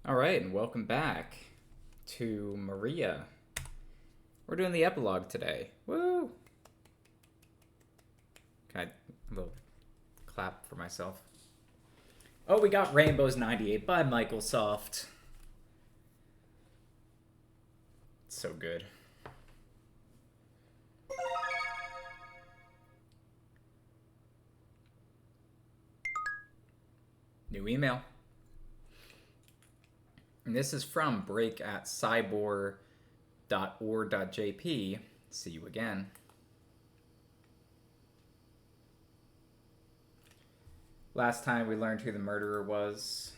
All right, and welcome back to Maria. We're doing the epilogue today. Woo! Can I a little clap for myself? Oh, we got Rainbows 98 by Michael Soft. It's so good. New email. And this is from break at cybor.or.jp. See you again. Last time we learned who the murderer was.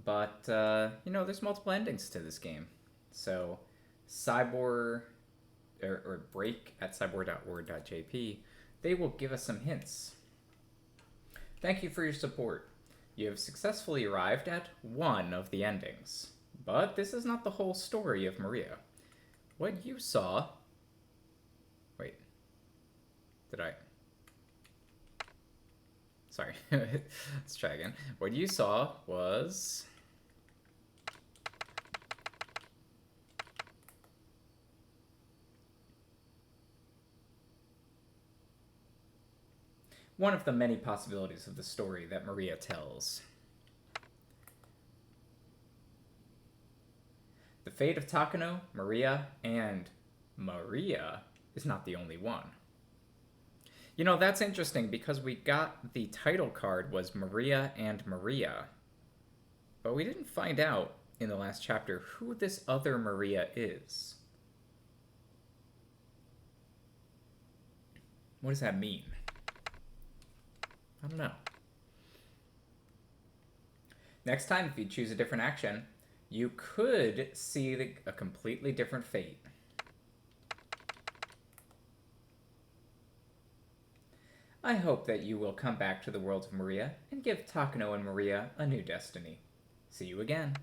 But, there's multiple endings to this game. So, Cybor, or break at cybor.or.jp, they will give us some hints. Thank you for your support. You have successfully arrived at one of the endings. But this is not the whole story of Maria. What you saw... Wait. Did I... Sorry. Let's try again. What you saw was... one of the many possibilities of the story that Maria tells. The fate of Takano, Maria, and Maria is not the only one. You know, that's interesting because we got the title card was Maria and Maria. But we didn't find out in the last chapter who this other Maria is. What does that mean? I don't know. Next time, if you choose a different action, you could see a completely different fate. I hope that you will come back to the world of Maria and give Takano and Maria a new destiny. See you again.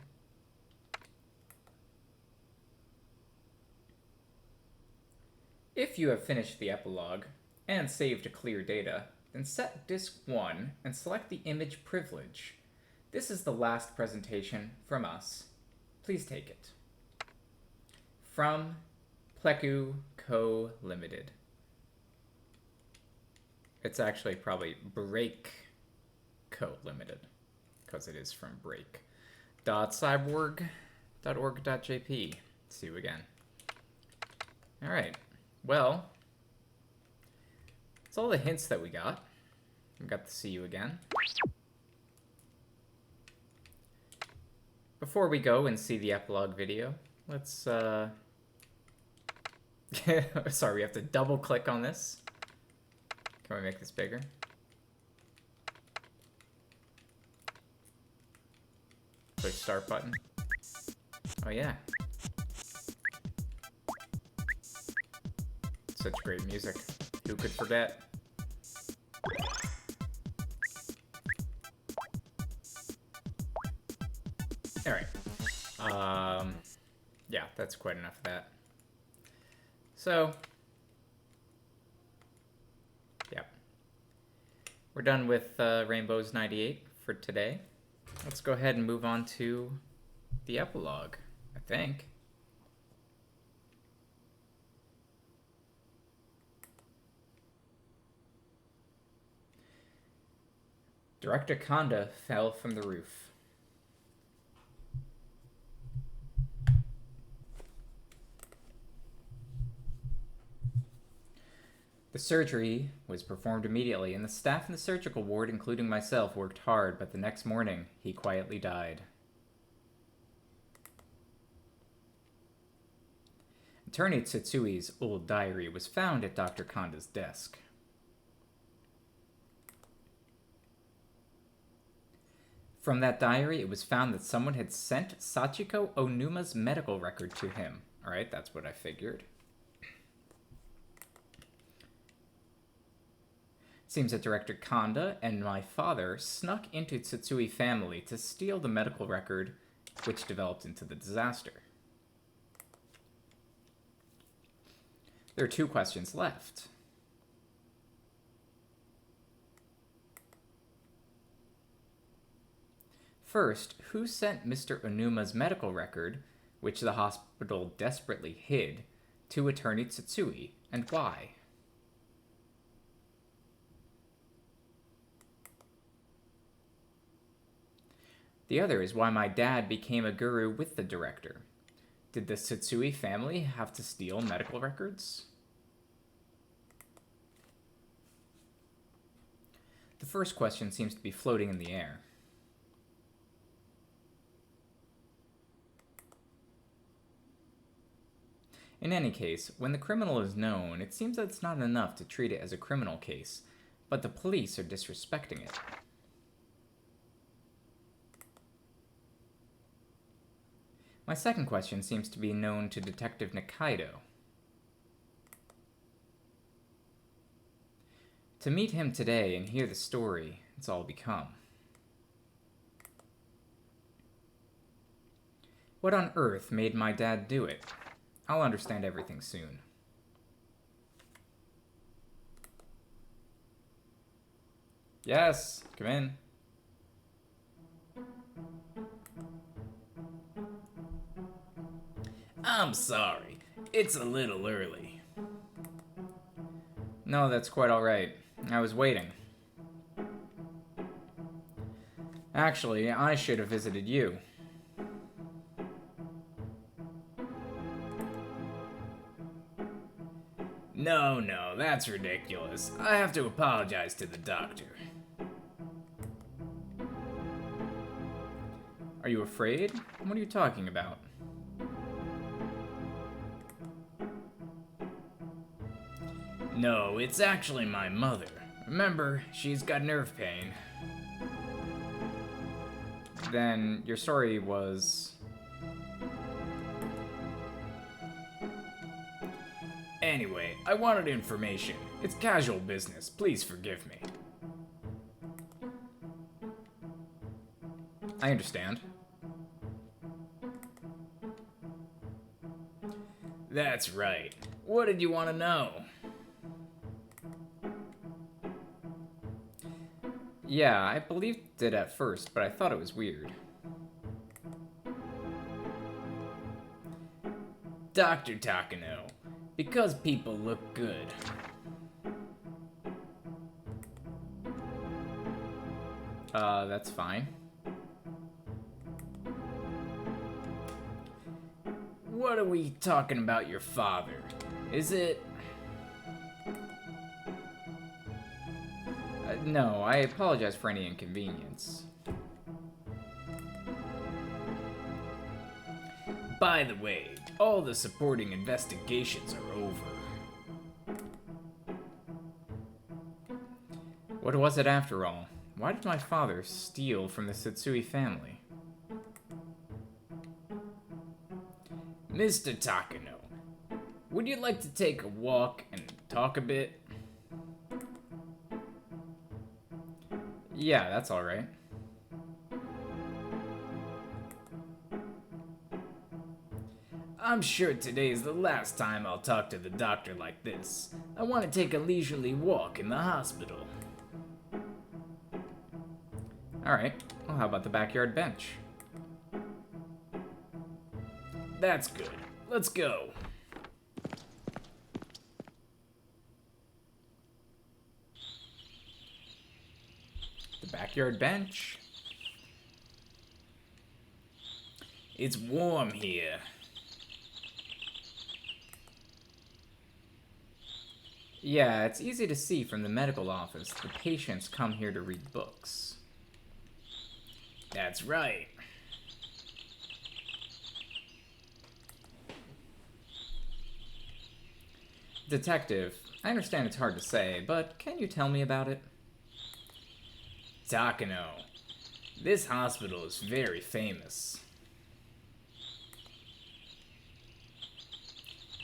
If you have finished the epilogue and saved clear data, then set Disk 1 and select the image privilege. This is the last presentation from us. Please take it. From Pleku Co. Limited. It's actually probably Break Co. Limited, because it is from Break. .cyborg.org.jp. See you again. All right. Well, that's all the hints that we got. We got to see you again. Before we go and see the epilogue video, let's, sorry, we have to double click on this. Can we make this bigger? Push start button. Oh yeah. Such great music. Who could forget? Alright. Yeah, that's quite enough of that. So, yeah. We're done with Rainbows 98 for today. Let's go ahead and move on to the epilogue, I think. Director Kanda fell from the roof. The surgery was performed immediately, and the staff in the surgical ward, including myself, worked hard, but the next morning, he quietly died. Attorney Tsetsui's old diary was found at Dr. Kanda's desk. From that diary, it was found that someone had sent Sachiko Onuma's medical record to him. Alright, that's what I figured. Seems that Director Kanda and my father snuck into Tsutsui family to steal the medical record, which developed into the disaster. There are 2 questions left. First, who sent Mr. Onuma's medical record, which the hospital desperately hid, to Attorney Tsutsui, and why? The other is why my dad became a guru with the director. Did the Tsutsui family have to steal medical records? The first question seems to be floating in the air. In any case, when the criminal is known, it seems that it's not enough to treat it as a criminal case, but the police are disrespecting it. My second question seems to be known to Detective Nikaido. To meet him today and hear the story it's all become. What on earth made my dad do it? I'll understand everything soon. Yes, come in. I'm sorry. It's a little early. No, that's quite alright. I was waiting. Actually, I should have visited you. No, that's ridiculous. I have to apologize to the doctor. Are you afraid? What are you talking about? No, it's actually my mother. Remember, she's got nerve pain. Then your story was... Anyway, I wanted information. It's casual business. Please forgive me. I understand. That's right. What did you want to know? Yeah, I believed it at first, but I thought it was weird. Dr. Takano, because people look good. That's fine. What are we talking about your father? Is it... No, I apologize for any inconvenience. By the way, all the supporting investigations are over. What was it after all? Why did my father steal from the Tsutsui family? Mr. Takano, would you like to take a walk and talk a bit? Yeah, that's alright. I'm sure today is the last time I'll talk to the doctor like this. I want to take a leisurely walk in the hospital. Alright, well, how about the backyard bench? That's good. Let's go. The backyard bench? It's warm here. Yeah, it's easy to see from the medical office the patients come here to read books. That's right. Detective, I understand it's hard to say, but can you tell me about it? Takano, this hospital is very famous.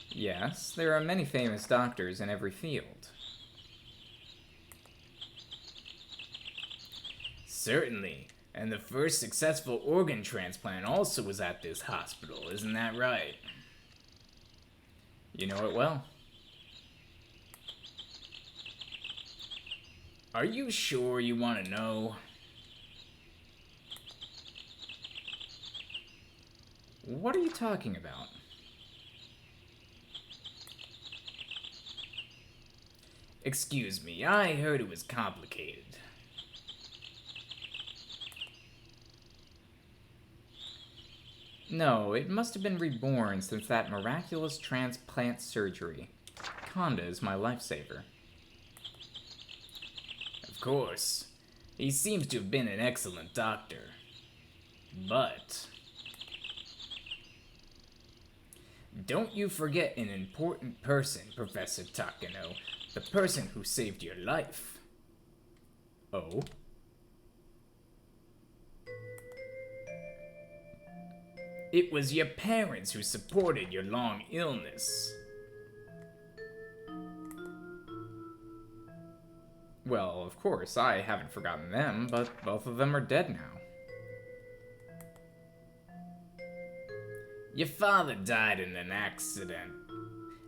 Yes, there are many famous doctors in every field. Certainly, and the first successful organ transplant also was at this hospital, isn't that right? You know it well. Are you sure you want to know? What are you talking about? Excuse me, I heard it was complicated. No, it must have been reborn since that miraculous transplant surgery. Kanda is my lifesaver. Of course. He seems to have been an excellent doctor. But don't you forget an important person, Professor Takano. The person who saved your life. Oh? It was your parents who supported your long illness. Well, of course, I haven't forgotten them, but both of them are dead now. Your father died in an accident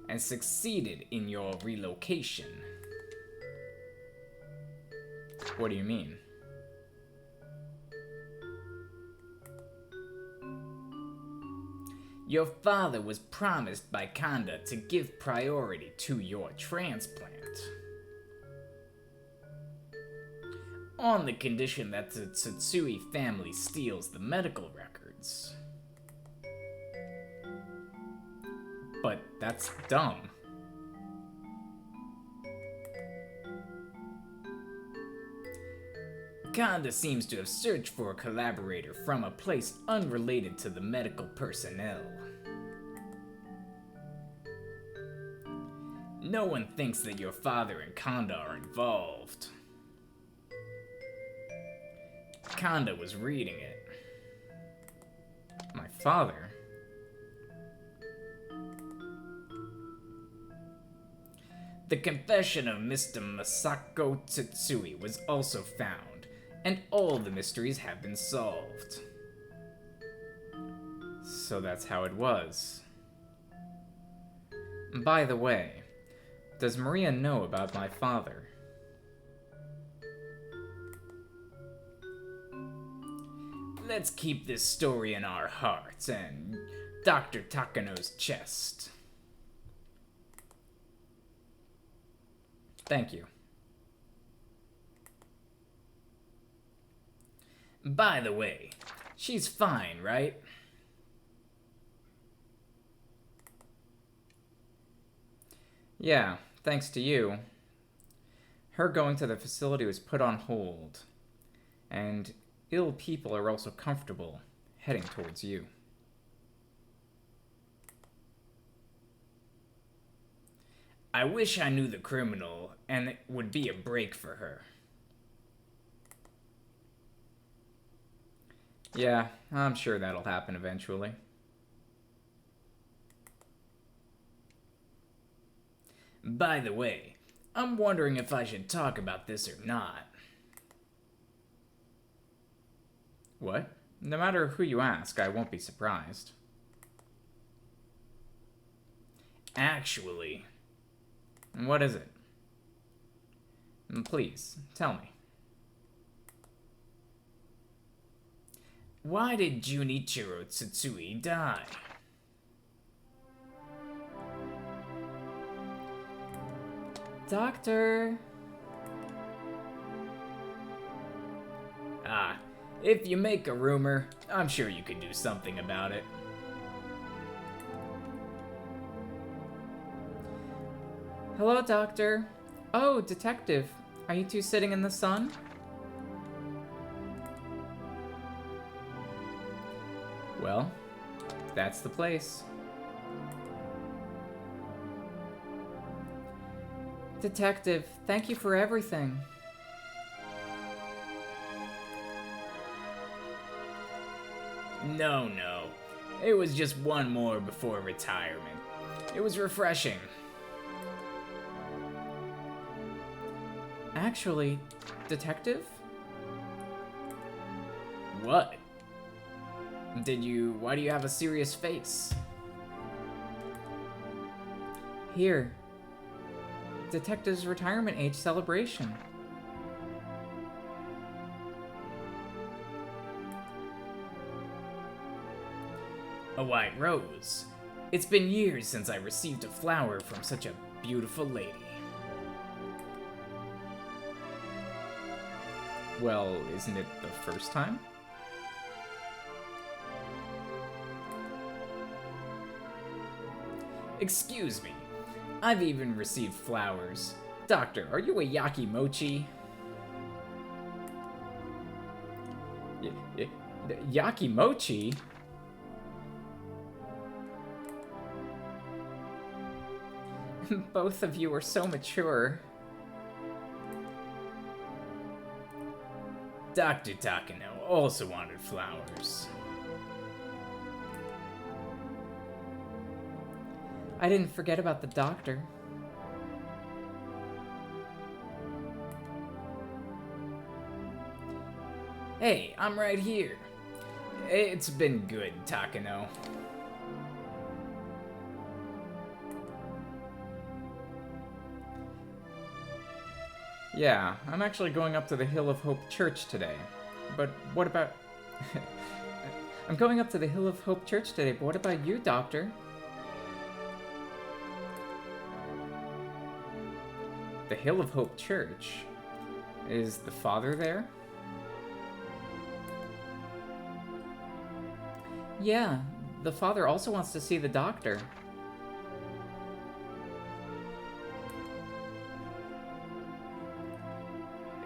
and succeeded in your relocation. What do you mean? Your father was promised by Kanda to give priority to your transplant. On the condition that the Tsutsui family steals the medical records. But that's dumb. Kanda seems to have searched for a collaborator from a place unrelated to the medical personnel. No one thinks that your father and Kanda are involved. Kanda was reading it. My father? The confession of Mr. Masako Tsutsui was also found, and all the mysteries have been solved. So that's how it was. By the way, does Maria know about my father? Let's keep this story in our hearts and Dr. Takano's chest. Thank you. By the way, she's fine, right? Yeah, thanks to you. Her going to the facility was put on hold. And ill people are also comfortable heading towards you. I wish I knew the criminal, and it would be a break for her. Yeah, I'm sure that'll happen eventually. By the way, I'm wondering if I should talk about this or not. What? No matter who you ask, I won't be surprised. Actually, What is it? Please, tell me. why did Junichiro Tsutsui die? Doctor! Ah, if you make a rumor, I'm sure you can do something about it. Hello, Doctor. Oh, Detective. Are you two sitting in the sun? Well, that's the place. Detective, thank you for everything. No. It was just one more before retirement. It was refreshing. Actually, Detective? What? Why do you have a serious face? Here. Detective's retirement age celebration. A white rose. It's been years since I received a flower from such a beautiful lady. Well, isn't it the first time? Excuse me. I've even received flowers. Doctor, are you a Yakimochi? Yakimochi? Both of you are so mature. Dr. Takano also wanted flowers. I didn't forget about the doctor. Hey, I'm right here. It's been good, Takano. Yeah, I'm actually going up to the Hill of Hope Church today. But what about... I'm going up to the Hill of Hope Church today, but what about you, Doctor? The Hill of Hope Church? Is the father there? Yeah, the father also wants to see the doctor.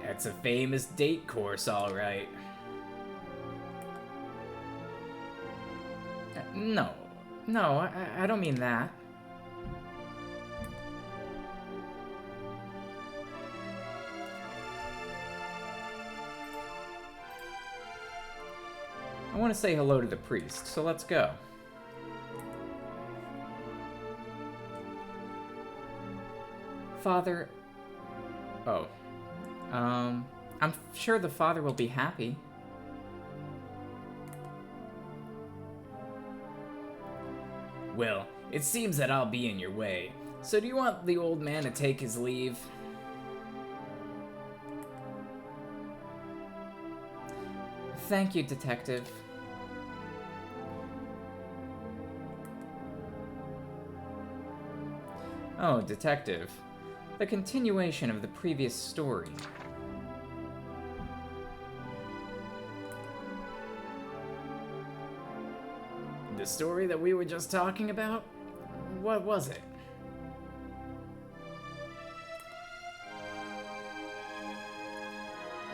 That's a famous date course, all right. No, I don't mean that. I want to say hello to the priest, so let's go. Father... Oh. I'm sure the father will be happy. Well, it seems that I'll be in your way. So do you want the old man to take his leave? Thank you, Detective. Oh, Detective. The continuation of the previous story. The story that we were just talking about? What was it?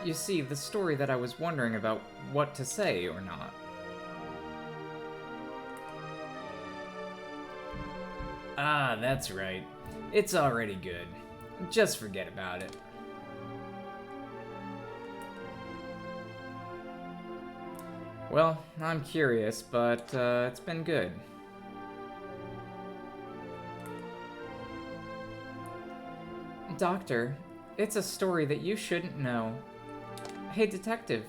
You see, the story that I was wondering about what to say or not. Ah, that's right. It's already good. Just forget about it. Well, I'm curious, but it's been good. Doctor, it's a story that you shouldn't know. Hey, Detective.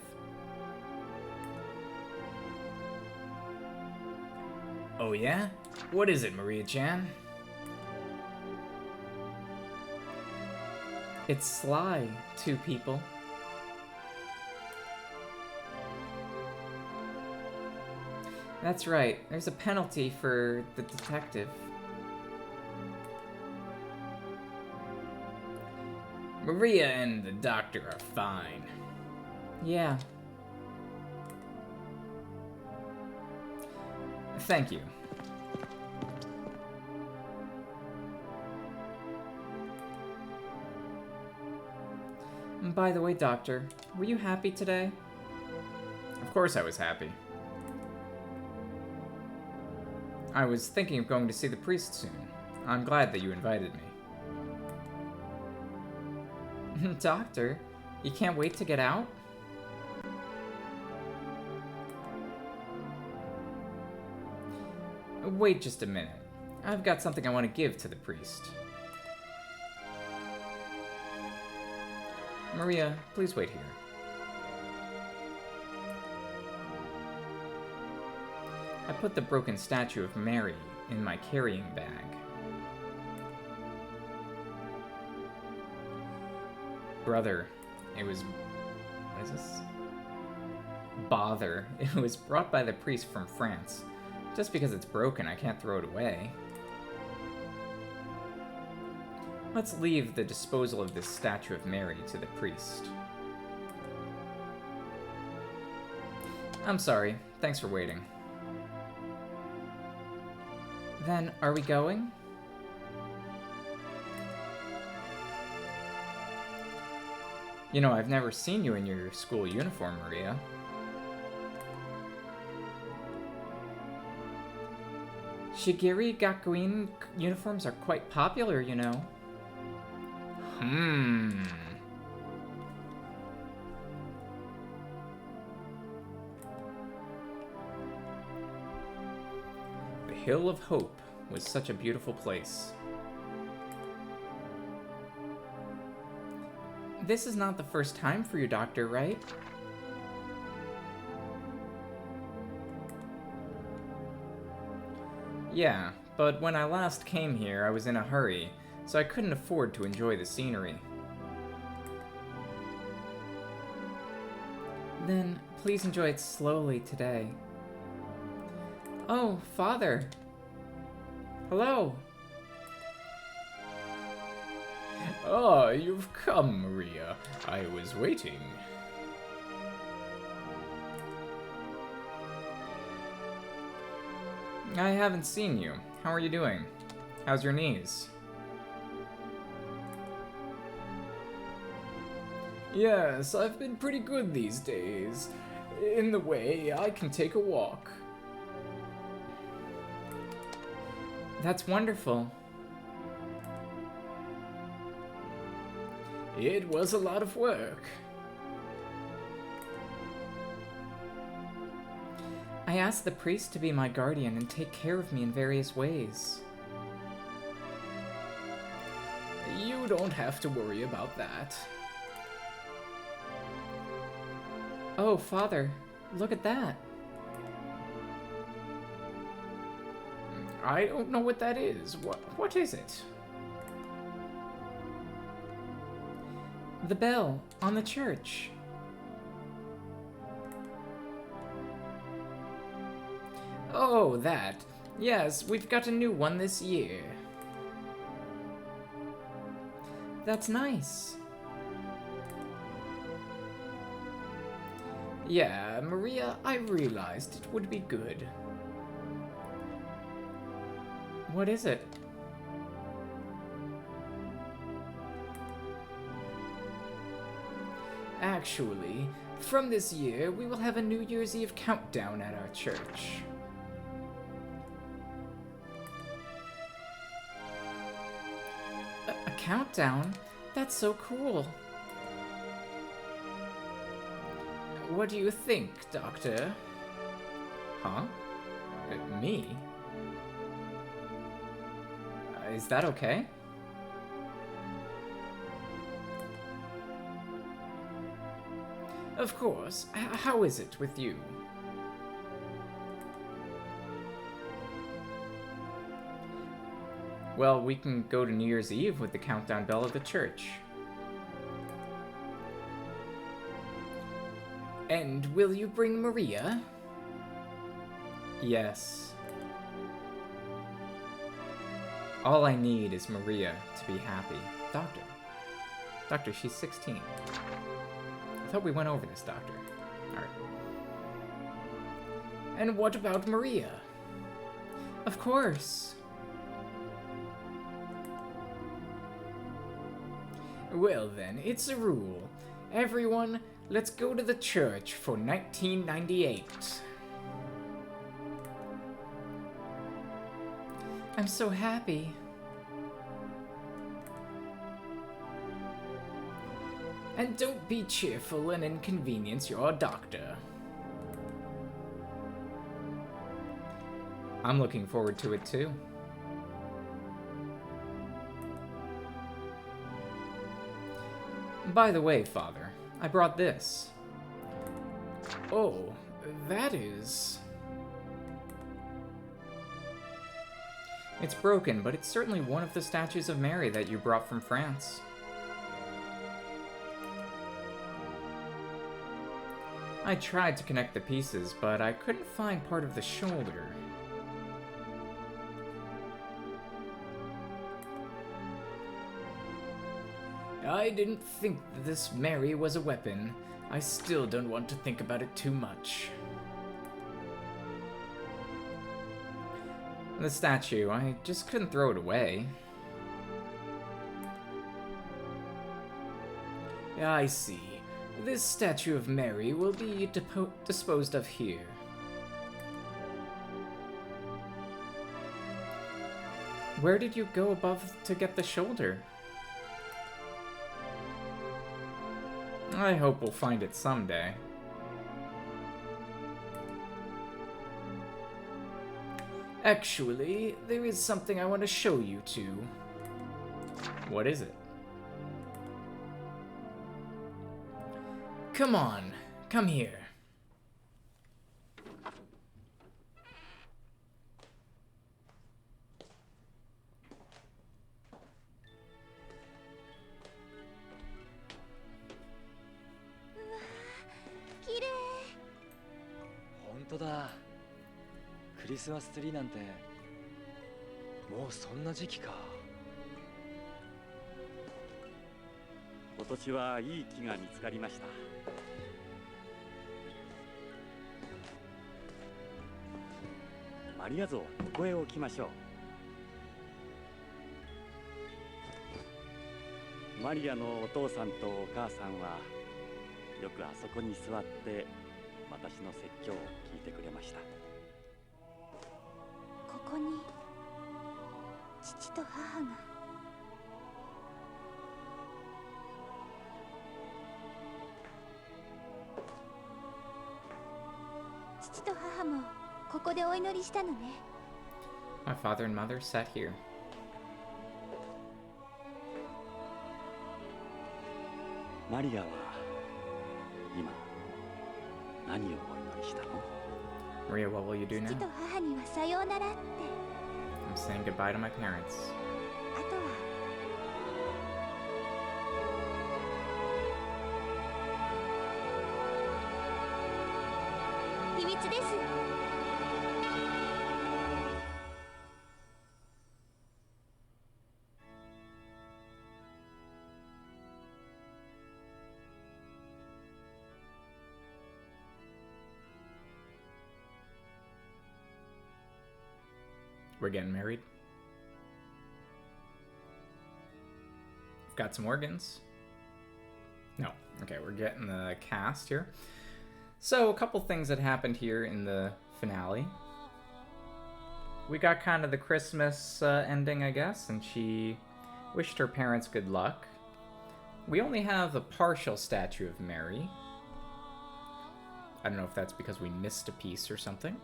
Oh yeah? What is it, Maria-chan? It's Sly, two people. That's right, there's a penalty for the detective. Maria and the doctor are fine. Yeah. Thank you. And by the way, Doctor, were you happy today? Of course I was happy. I was thinking of going to see the priest soon. I'm glad that you invited me. Doctor, you can't wait to get out? Wait just a minute. I've got something I want to give to the priest. Maria, please wait here. I put the broken statue of Mary in my carrying bag. Brother, it was... what is this? Bother. It was brought by the priest from France. Just because it's broken, I can't throw it away. Let's leave the disposal of this statue of Mary to the priest. I'm sorry. Thanks for waiting. Then, are we going? You know, I've never seen you in your school uniform, Maria. Shigiri Gakuin uniforms are quite popular, you know. The Hill of Hope was such a beautiful place. This is not the first time for you, Doctor, right? Yeah, but when I last came here, I was in a hurry, so I couldn't afford to enjoy the scenery. Then, please enjoy it slowly today. Oh, Father! Hello! Ah, you've come, Maria. I was waiting. I haven't seen you. How are you doing? How's your knees? Yes, I've been pretty good these days. In the way, I can take a walk. That's wonderful. It was a lot of work. I asked the priest to be my guardian and take care of me in various ways. You don't have to worry about that. Oh, Father, look at that. I don't know what that is. What is it? The bell on the church. Oh, that. Yes, we've got a new one this year. That's nice. Yeah, Maria, I realized it would be good. What is it? Actually, from this year, we will have a New Year's Eve countdown at our church. A countdown? That's so cool. What do you think, Doctor? Huh? Me? Is that okay? Of course. How is it with you? Well, we can go to New Year's Eve with the countdown bell at the church. And will you bring Maria? Yes. All I need is Maria to be happy. Doctor. Doctor, she's 16. I thought we went over this, Doctor. Alright. And what about Maria? Of course. Well then, it's a rule. Everyone, let's go to the church for 1998. I'm so happy. And don't be cheerful and inconvenience your doctor. I'm looking forward to it too. By the way, Father, I brought this. Oh, that is... It's broken, but it's certainly one of the statues of Mary that you brought from France. I tried to connect the pieces, but I couldn't find part of the shoulder. I didn't think that this Mary was a weapon. I still don't want to think about it too much. The statue, I just couldn't throw it away. I see. This statue of Mary will be disposed of here. Where did you go above to get the shoulder? I hope we'll find it someday. Actually, there is something I want to show you two. What is it? Come on, come here. Hontoda. クリスマスツリーなんてもうそんな時期か。今年はいい木が見つかりました。マリア像、ここへ置きましょう。マリアのお父さんとお母さんはよくあそこに座って私の説教を聞いてくれました。ここに父と母が。父と母もここでお祈りしたのね。My father and mother sat here. マリアは今何をお祈りしたの？ Maria, what will you do 父 now? と母にはさようならって。I'm saying goodbye to my parents. あとは秘密です。We're getting married. We've got some organs. No. Okay, we're getting the cast here. So, a couple things that happened here in the finale. We got kind of the Christmas ending, I guess, and she wished her parents good luck. We only have a partial statue of Mary. I don't know if that's because we missed a piece or something.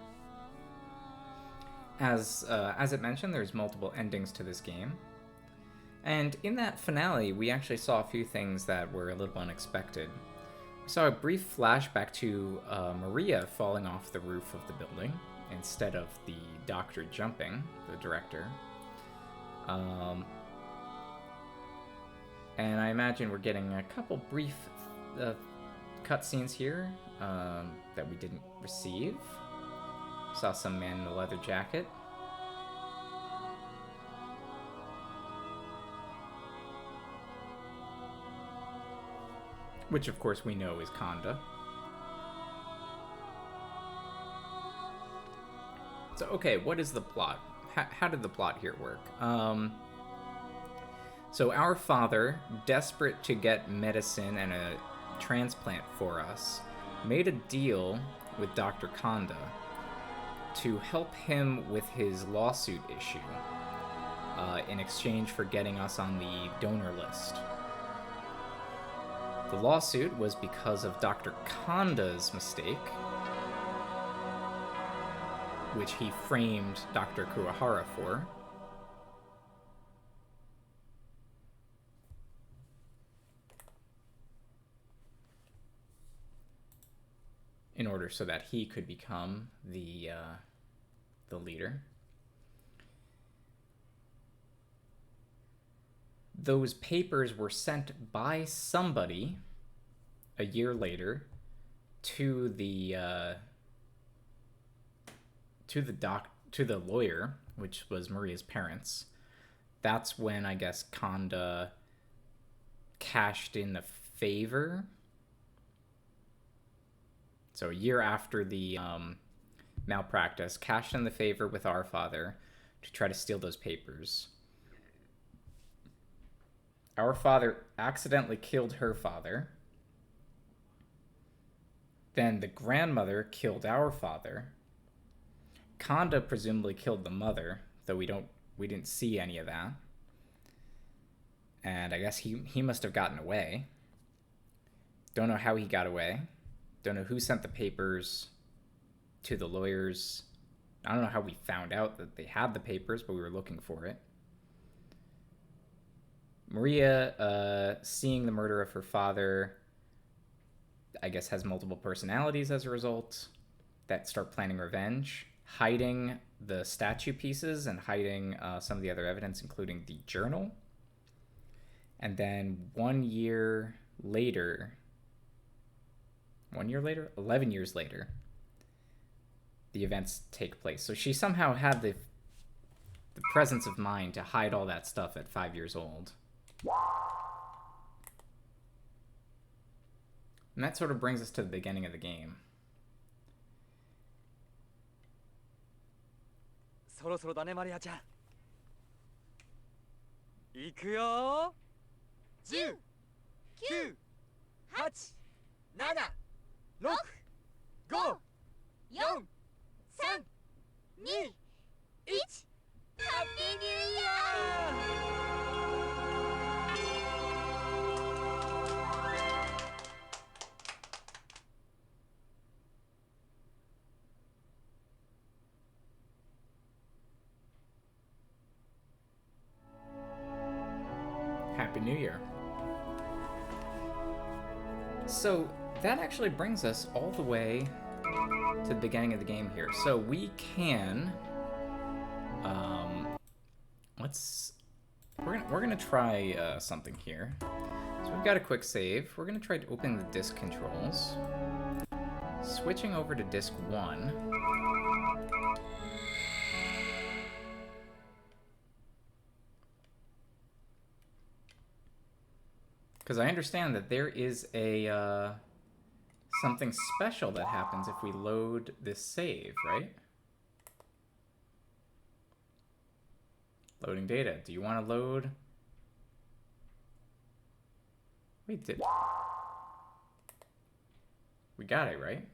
As it mentioned, there's multiple endings to this game. And in that finale, we actually saw a few things that were a little unexpected. We saw a brief flashback to Maria falling off the roof of the building instead of the doctor jumping, the director. And I imagine we're getting a couple brief cutscenes here that we didn't receive. Saw some man in a leather jacket. Which, of course, we know is Kanda. So, okay, what is the plot? How did the plot here work? So our father, desperate to get medicine and a transplant for us, made a deal with Dr. Kanda to help him with his lawsuit issue in exchange for getting us on the donor list. The lawsuit was because of Dr. Kanda's mistake, which he framed Dr. Kuwahara for. In order so that he could become the leader. Those papers were sent by somebody a year later to the lawyer, which was Maria's parents. That's when I guess Kanda cashed in a favor. So a year after the malpractice, cashed in the favor with our father to try to steal those papers. Our father accidentally killed her father. Then the grandmother killed our father. Kanda presumably killed the mother, though we didn't see any of that. And I guess he must have gotten away. Don't know how he got away. Don't know who sent the papers to the lawyers. I don't know how we found out that they had the papers, but we were looking for it. Maria, seeing the murder of her father, I guess has multiple personalities as a result that start planning revenge, hiding the statue pieces and hiding some of the other evidence, including the journal. And then 1 year later, 11 years later, the events take place. So she somehow had the presence of mind to hide all that stuff at 5 years old. And that sort of brings us to the beginning of the game. そろそろだねマリアちゃん。いくよ。10、9、8、7、6、5、4、3、2、1。ハッピーニューイヤー。Happy New Year. So that actually brings us all the way to the beginning of the game here. So we can, we're gonna try something here. So we've got a quick save. We're gonna try to open the disk controls. Switching over to disk 1. Because I understand that there is a something special that happens if we load this save, right? Loading data. Do you want to load? Wait, we got it, right?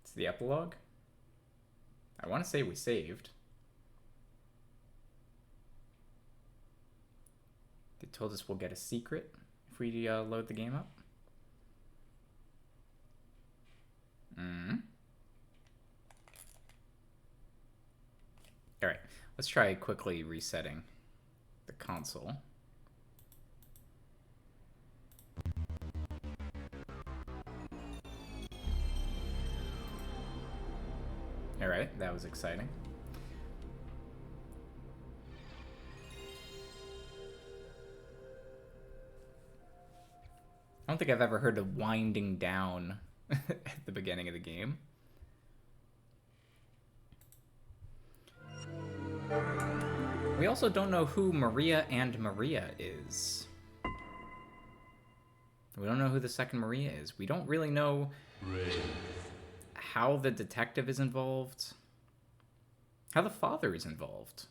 It's the epilogue. I want to say we saved. They told us we'll get a secret if we load the game up. Alright, let's try quickly resetting the console. Alright, that was exciting. I don't think I've ever heard of winding down at the beginning of the game. We also don't know who Maria and Maria is. We don't know who the second Maria is. We don't really know how the detective is involved, how the father is involved.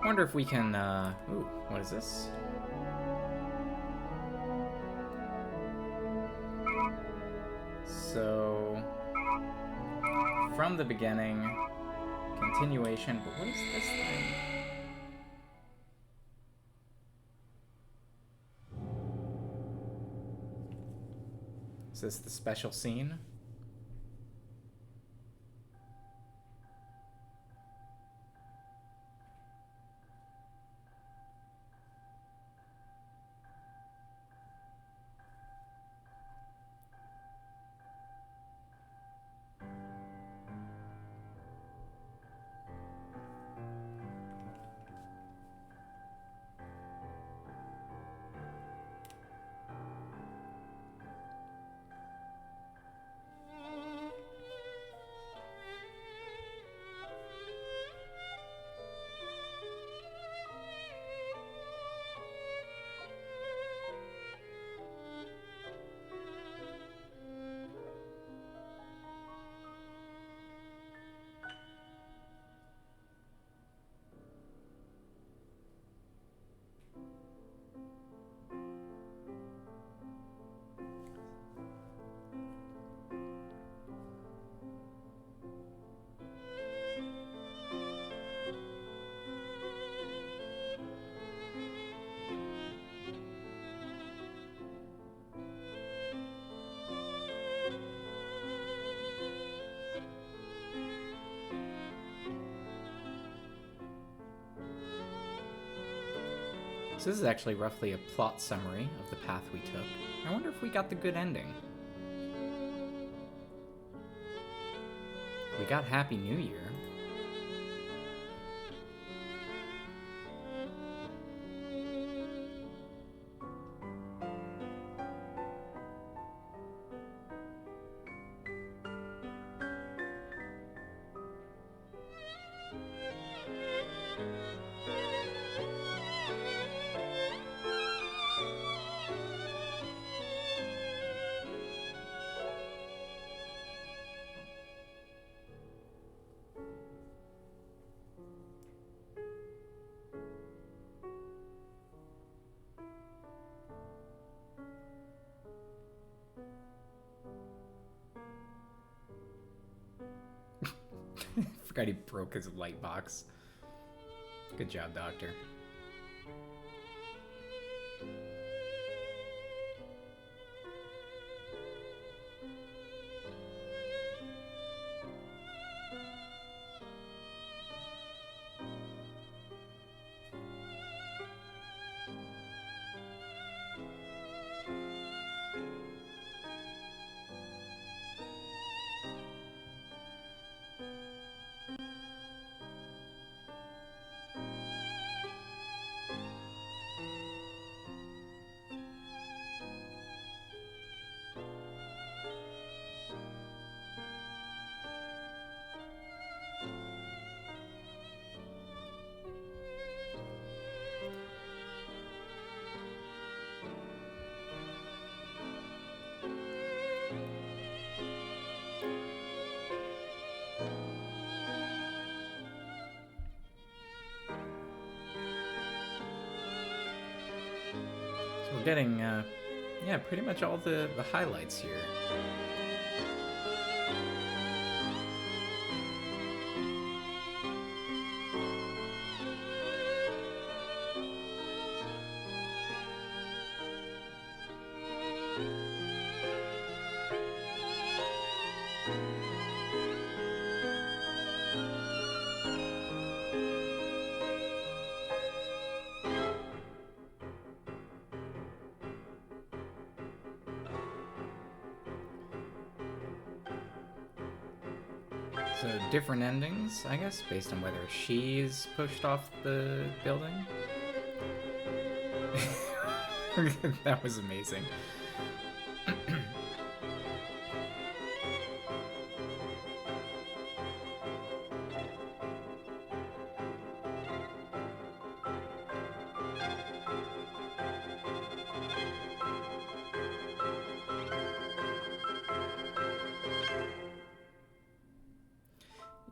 I wonder if we can, ooh, what is this? So, from the beginning, continuation, but what is this thing? Is this the special scene? So this is actually roughly a plot summary of the path we took. I wonder if we got the good ending. We got Happy New Year. Forgot he broke his light box. Good job, Doctor. We're getting, yeah, pretty much all the highlights here. So different endings, I guess, based on whether she's pushed off the building. That was amazing.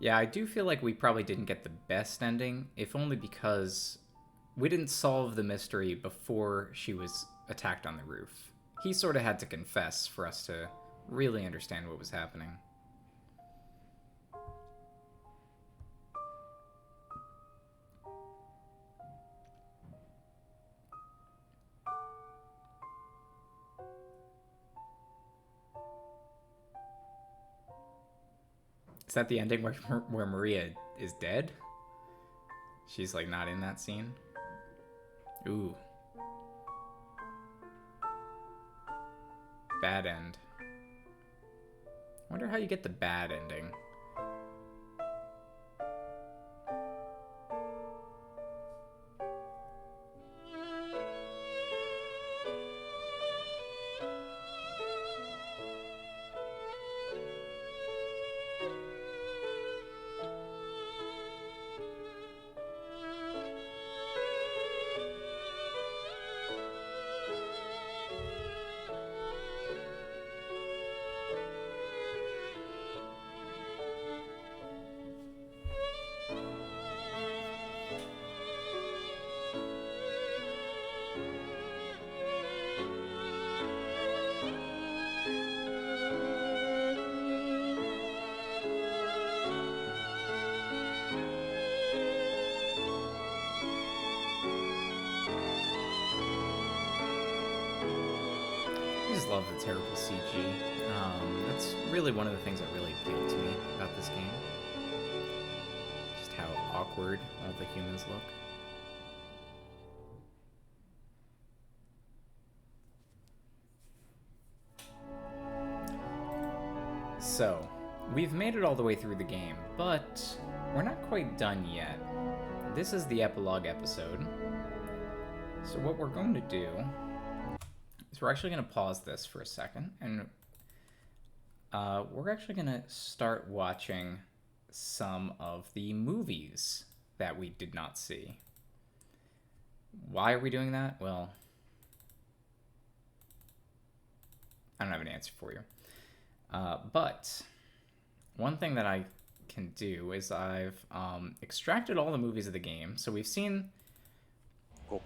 Yeah, I do feel like we probably didn't get the best ending, if only because we didn't solve the mystery before she was attacked on the roof. He sort of had to confess for us to really understand what was happening. Is that the ending where Maria is dead? She's like not in that scene? Ooh. Bad end. Wonder how you get the bad ending. Love the terrible CG. That's really one of the things that really appealed to me about this game. Just how awkward all the humans look. So, we've made it all the way through the game, but we're not quite done yet. This is the epilogue episode. So what we're going to do is we're actually going to pause this for a second, and we're actually going to start watching some of the movies that we did not see. Why are we doing that? Well, I don't have an answer for you. But one thing that I can do is I've extracted all the movies of the game. So we've seen the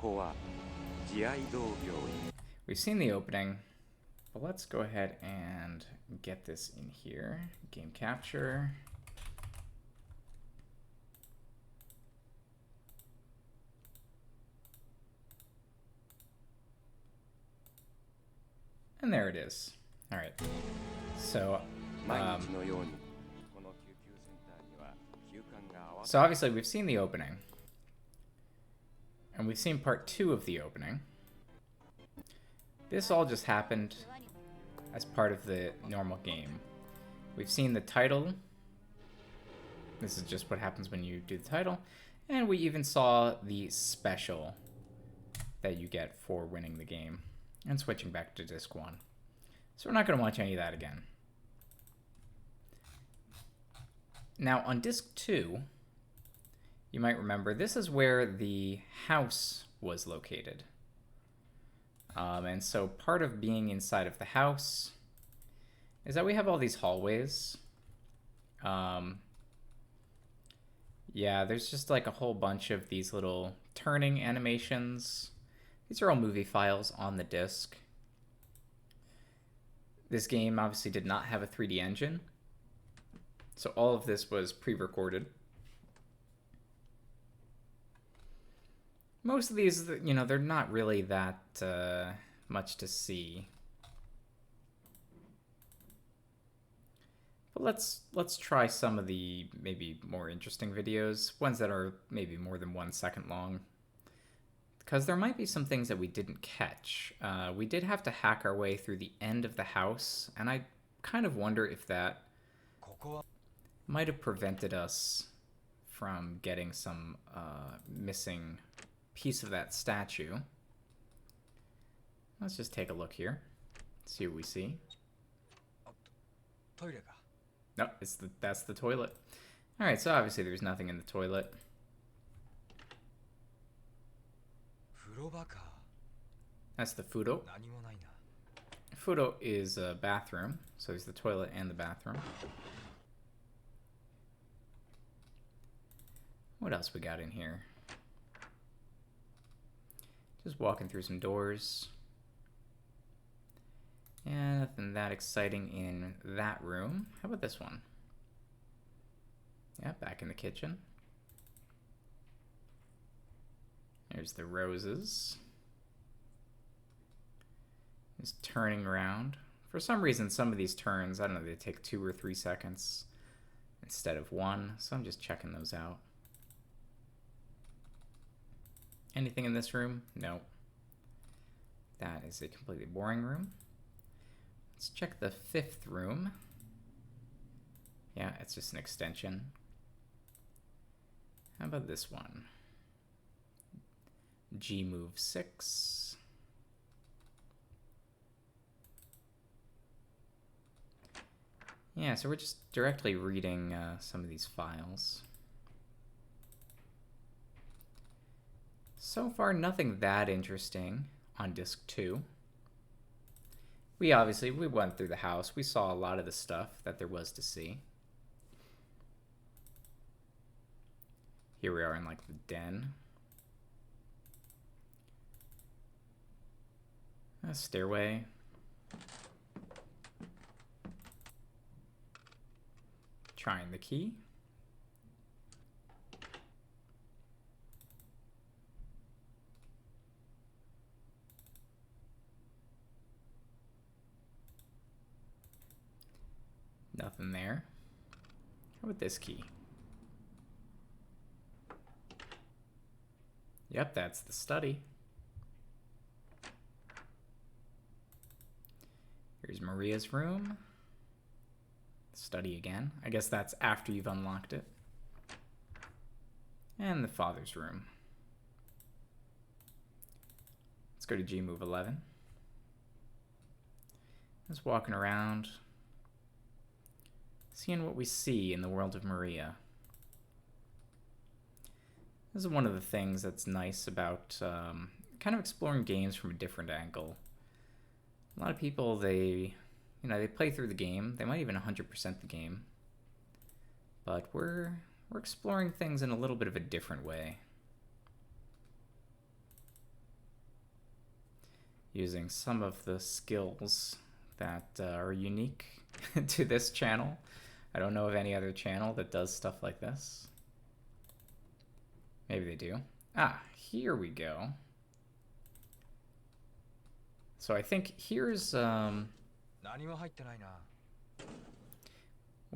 opening, but let's go ahead and get this in here. Game capture. And there it is. All right. So, so obviously we've seen the opening. And we've seen part 2 of the opening. This all just happened as part of the normal game. We've seen the title. This is just what happens when you do the title. And we even saw the special that you get for winning the game and switching back to disc 1. So we're not going to watch any of that again. Now on disc 2, you might remember this is where the house was located. And so part of being inside of the house is that we have all these hallways. Yeah, there's just like a whole bunch of these little turning animations. These are all movie files on the disc. This game obviously did not have a 3D engine, so all of this was pre-recorded. Most of these, you know, they're not really that much to see. But let's try some of the maybe more interesting videos, ones that are maybe more than 1 second long. Because there might be some things that we didn't catch. We did have to hack our way through the end of the house, and I kind of wonder if that might have prevented us from getting some missing piece of that statue. Let's just take a look here, see what we see. Nope, that's the toilet. All right, so obviously there's nothing in the toilet. That's the fudo. Fudo is a bathroom, so there's the toilet and the bathroom. What else we got in here? Just walking through some doors. Yeah, nothing that exciting in that room. How about this one? Yeah, back in the kitchen. There's the roses. Just turning around. For some reason, some of these turns, I don't know, they take 2 or 3 seconds instead of 1, so I'm just checking those out. Anything in this room? No. That is a completely boring room. Let's check the 5th room. Yeah, it's just an extension. How about this one? G move 6. Yeah, so we're just directly reading some of these files. So far, nothing that interesting on disc 2. We went through the house. We saw a lot of the stuff that there was to see. Here we are in like the den. A stairway. Trying the key. Nothing there. How about this key? Yep, that's the study. Here's Maria's room. Study again. I guess that's after you've unlocked it. And the father's room. Let's go to G move 11. Just walking around, seeing what we see in the world of Maria. This is one of the things that's nice about kind of exploring games from a different angle. A lot of people, they play through the game. They might even 100% the game. But we're exploring things in a little bit of a different way. Using some of the skills that are unique to this channel. I don't know of any other channel that does stuff like this. Maybe they do. Ah, here we go. So I think here's we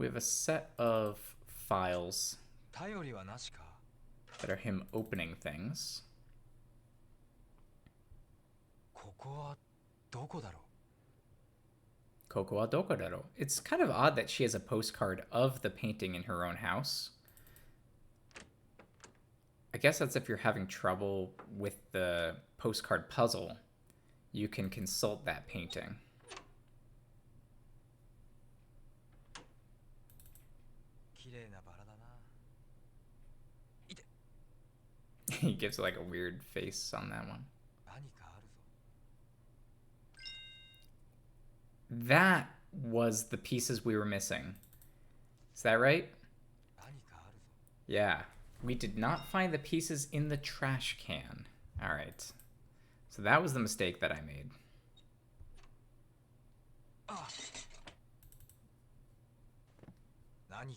have a set of files that are him opening things. Koko wa doko daro? It's kind of odd that she has a postcard of the painting in her own house. I guess that's if you're having trouble with the postcard puzzle, you can consult that painting. He gives like a weird face on that one. That was the pieces we were missing. Is that right? Yeah. We did not find the pieces in the trash can. Alright. So that was the mistake that I made. Nani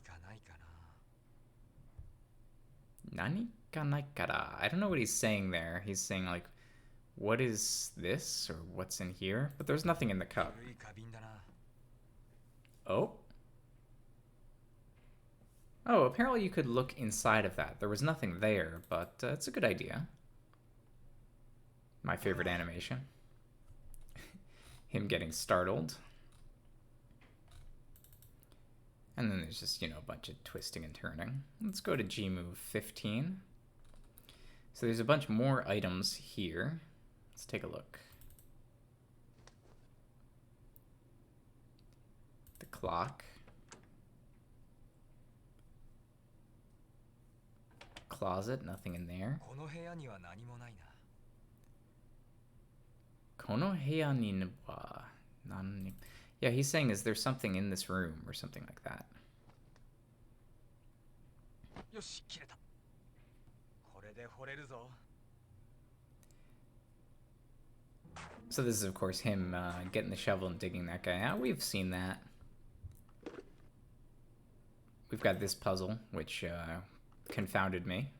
ka nai kara? I don't know what he's saying there. He's saying like, what is this? Or what's in here? But there's nothing in the cup. Oh? Oh, apparently you could look inside of that. There was nothing there, but it's a good idea. My favorite animation. Him getting startled. And then there's just, you know, a bunch of twisting and turning. Let's go to G move 15. So there's a bunch more items here. Let's take a look. The clock. Closet, nothing in there. Kono heya ni wa nani. Yeah, he's saying, is there something in this room or something like that? So this is, of course, him getting the shovel and digging that guy out. We've seen that. We've got this puzzle, which confounded me.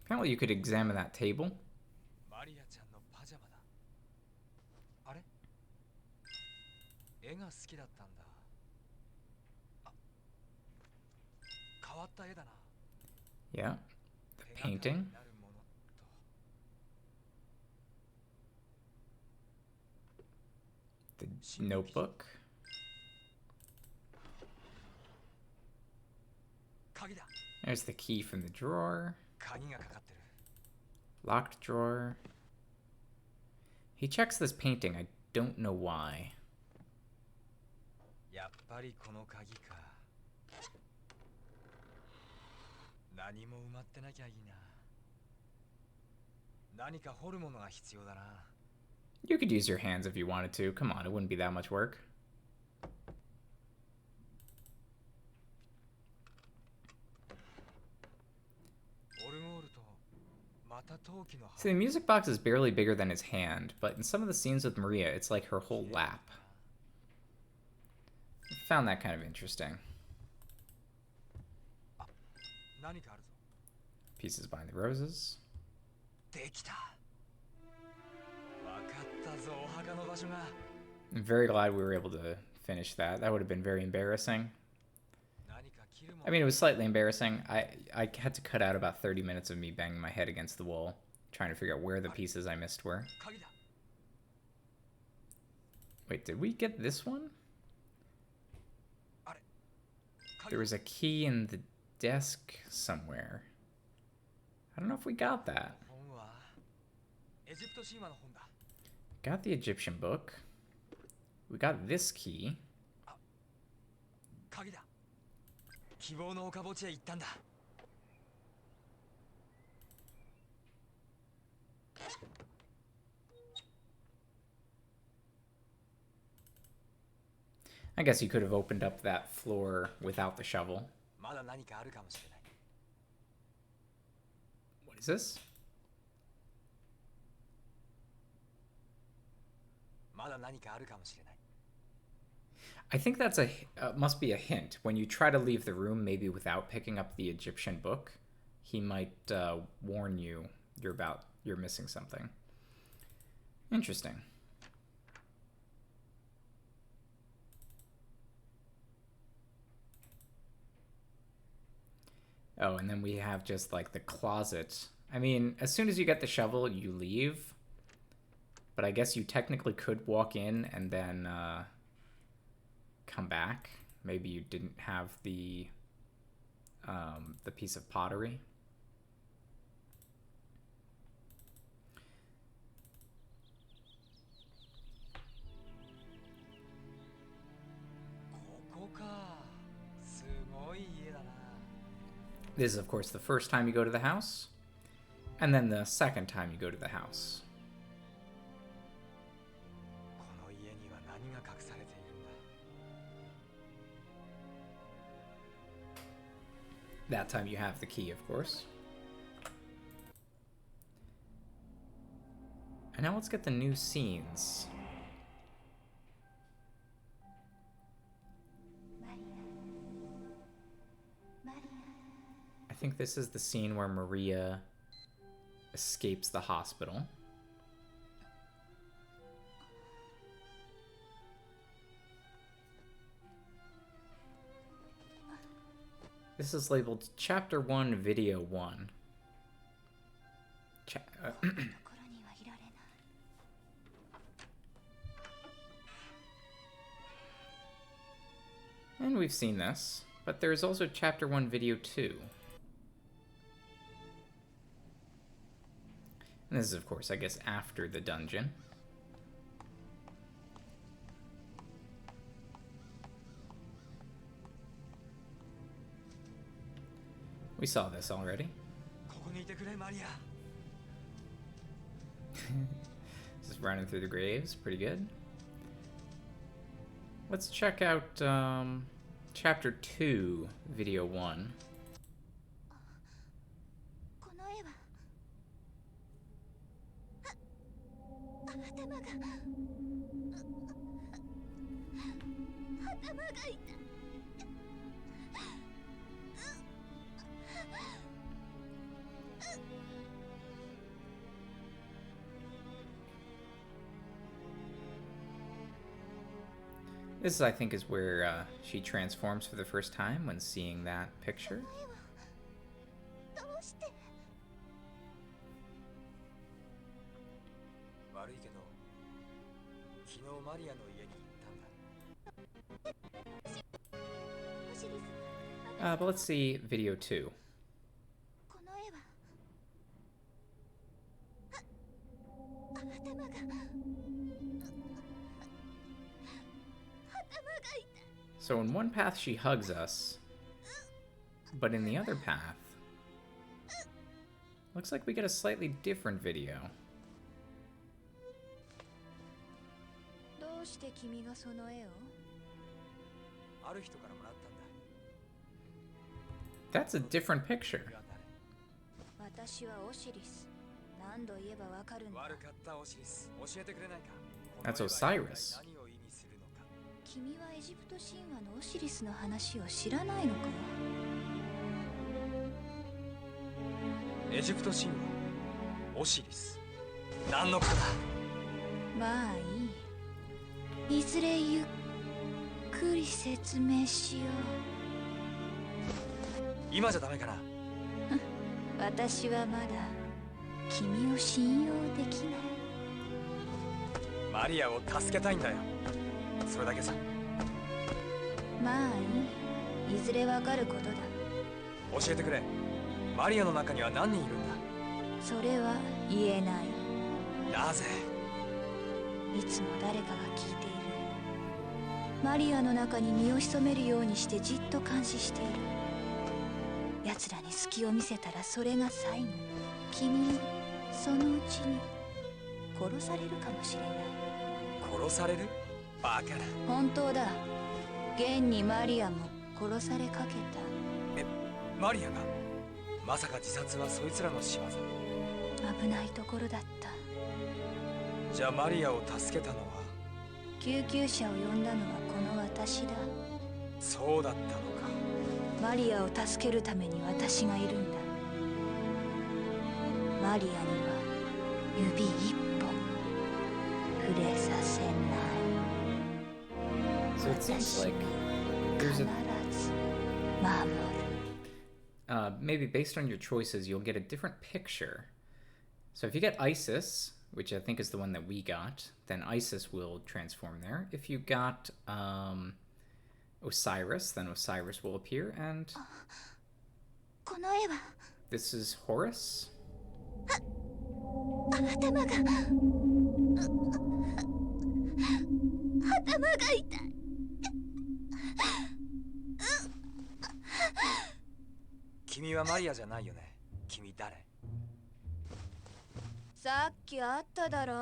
Apparently you could examine that table. Yeah, the painting. The notebook. There's the key from the drawer. Locked drawer. He checks this painting. I don't know why. You could use your hands if you wanted to. Come on, it wouldn't be that much work. See, the music box is barely bigger than his hand, but in some of the scenes with Maria, it's like her whole lap. I found that kind of interesting. Pieces behind the roses. I'm very glad we were able to finish that. That would have been very embarrassing. I mean, it was slightly embarrassing. I had to cut out about 30 minutes of me banging my head against the wall, trying to figure out where the pieces I missed were. Wait, did we get this one? There was a key in the desk somewhere. I don't know if we got that. Got the Egyptian book. We got this key. I guess you could have opened up that floor without the shovel. What is this? I think that's must be a hint. When you try to leave the room, maybe without picking up the Egyptian book, he might warn you you're missing something. Interesting. Oh, and then we have just like the closet. I mean, as soon as you get the shovel, you leave. But I guess you technically could walk in and then come back. Maybe you didn't have the piece of pottery. This is, of course, the first time you go to the house, and then the second time you go to the house. That time you have the key, of course. And now let's get the new scenes. I think this is the scene where Maria escapes the hospital. This is labeled Chapter 1, Video 1. And we've seen this, but there's also Chapter 1, Video 2. And this is, of course, I guess, after the dungeon. We saw this already. Just running through the graves, pretty good. Let's check out Chapter 2, Video 1. This, I think, is where she transforms for the first time when seeing that picture. But let's see Video 2. So in one path she hugs us, but in the other path, looks like we get a slightly different video. That's a different picture. That's Osiris. 今じゃダメかな。私はまだ君を信用できない。マリアを助けたいんだよ。それだけさ。まあいい。いずれわかることだ。教えてくれ。マリアの中には何人いるんだ。それは言えない。なぜ？いつも誰かが聞いている。マリアの中に身を潜めるようにしてじっと監視している。奴らに隙を見せたらそれが最後。君もそのうちに殺されるかもしれない。殺される？バカな。本当だ。現にマリアも殺されかけた。マリアが？まさか自殺はそいつらの仕業？危ないところだった。じゃあマリアを助けたのは？救急車を呼んだのはこの私だ。そうだったのか。マリアを助けるために私がいるんだ。マリアには指一本触れさせない。 So it seems like 必 there's ず a 守る。 maybe based on your choices, you'll get a different picture. So if you get Isis, which I think is the one that we got, then Isis will transform there. If you got Osiris, then Osiris will appear, and この絵は this is Horus. 頭が痛い。君はマリアじゃないよね。君誰？さっきあっただろ。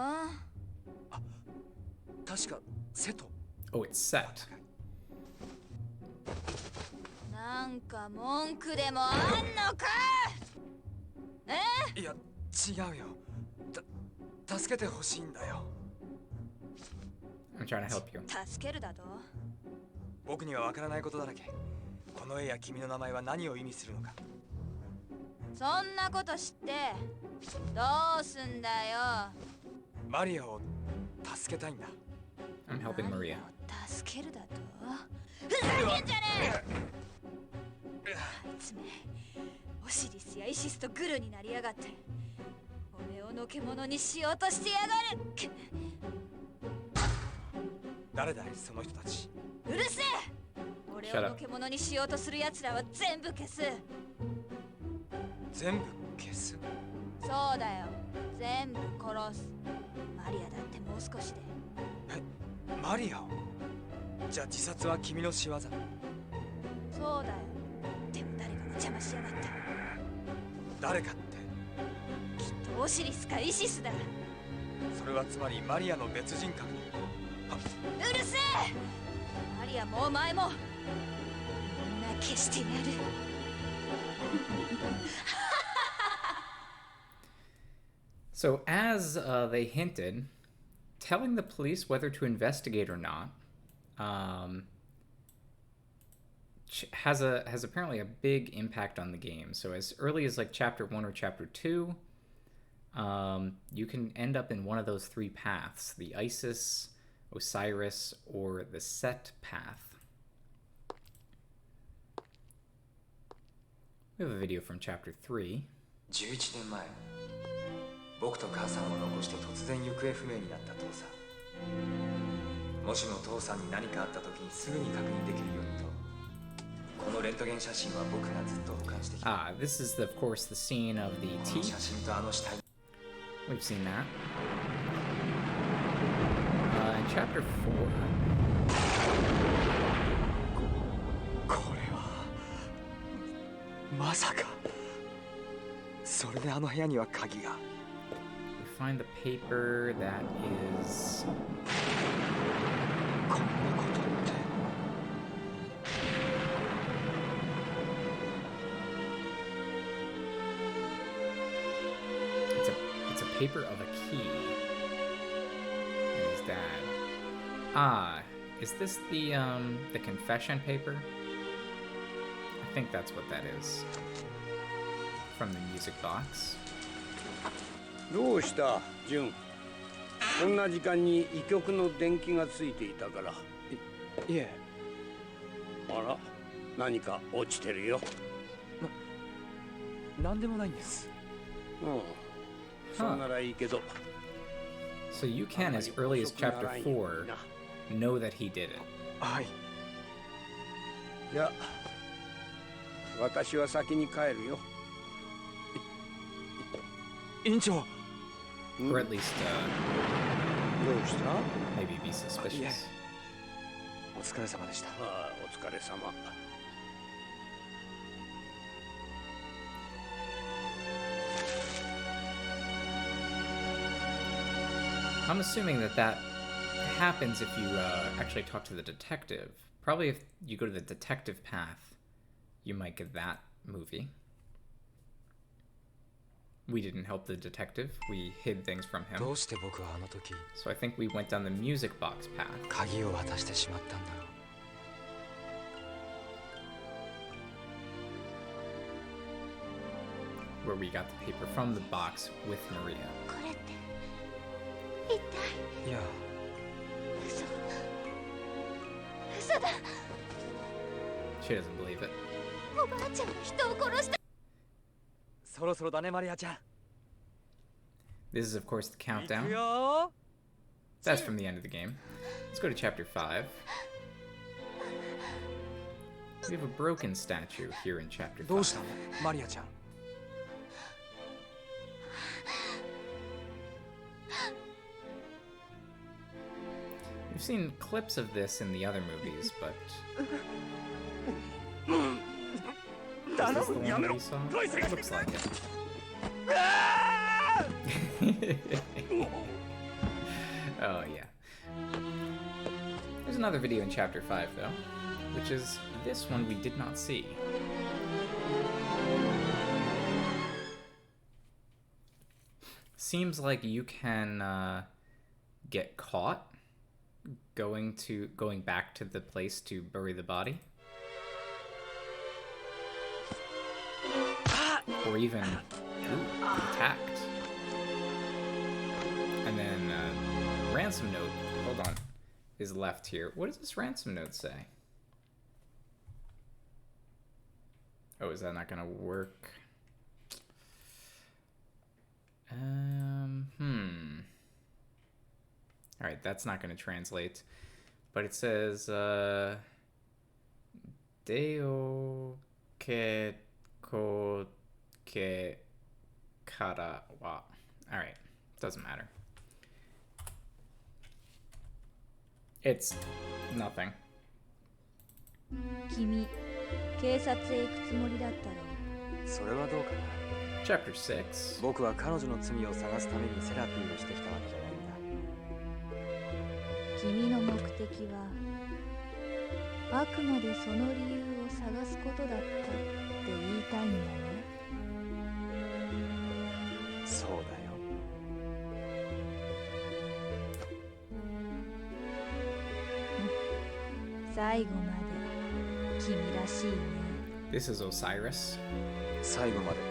確かセト。 Oh, it's Set. なんか文句でもあんのか。いや違うよ。助けてほしいんだよ。I'm trying to help you. 助けるだと。僕にはわからないことだらけ。この絵や君の名前は何を意味するのか。そんなこと知ってどうすんだよ。マリアを助けたいんだ。I'm helping マ Maria. リアを助けるだと。ふざけんじゃねえ。あいつめ、オシリスやイシスとグルになりやがって俺をのけ者にしようとしてやがる。誰だいその人たち。うるせえ。俺をのけ者にしようとする奴らは全部消す。全部消す？そうだよ、全部殺す。マリアだってもう少しで。マリアを？じゃあ自殺は君の仕業？そうだよ。でも誰かが邪魔しやがった。誰かって？きっとオシリスかイシスだ。それはつまりマリアの別人格。うるせえ。マリアもお前もみんな消してやる。So as they hinted, telling the police whether to investigate or not has apparently a big impact on the game. So as early as like chapter 1 or chapter 2, you can end up in one of those three paths: the Isis, Osiris, or the Set path. We have a video from chapter 3. 11年前、僕と母さんを残して突然行方不明になった父さん。もしも父さんに何かあった時にすぐに確認できるようにと、このレントゲン写真は僕がずっと保管してきた。Ah, this is of course the scene of the この teeth. 写真とあの死体。We've seen that. In chapter 4. これはまさか。それであの部屋には鍵が。We find the paper that is こんなことって。it's a paper of a key. And his dad. Ah, is this the confession paper? I think that's what that is. From the music box. どうしたジュン。こんな時間に医局の電気がついていたから。いえ。あら、何か落ちてるよ。何でもないんです。そうならいいけど。 So you can, as early as chapter 4, know that he did it. はい。じゃあ私は先に帰るよ。委員長。Or at least, どうした？ maybe be suspicious. お疲れ様でした。ああ、お疲れ様。I'm assuming that that happens if you actually talk to the detective. Probably if you go to the detective path, you might get that movie. We didn't help the detective. We hid things from him. どうして僕はあの時 So I think we went down the music box path. 鍵を渡してしまったんだろう。 Where we got the paper from the box with Maria. これって一体。いや、嘘だ。 She doesn't believe it. おばあちゃんが人を殺した。そろそろだね、マリアちゃん。 This is, of course, the 行く countdown. よ。 That's from the end of the game. Let's go to chapter 5. We have a broken statue here in chapter どうした 5. の、マリアちゃん。 We've seen clips of this in the other movies, but is this the one that we saw? It looks like it. Oh yeah. There's another video in chapter 5 though, which is this one we did not see. Seems like you can get caught going back to the place to bury the body, or even attacked. And then ransom note, hold on, is left here. What does this ransom note say? Oh, is that not gonna work? Alright, that's not going to translate. But it says, Deo ke ko ke kara wa. Alright, doesn't matter. It's nothing. 君、警察へ行くつもりだったろう。それはどうかな。 Chapter 6. 僕は彼女の罪を探すためにセラピーをしてきたわけじゃないんだ。君の目的はあくまでその理由を探すことだったって言いたいんだね。そうだよ。最後まで君らしいね。 This is Osiris. 最後までって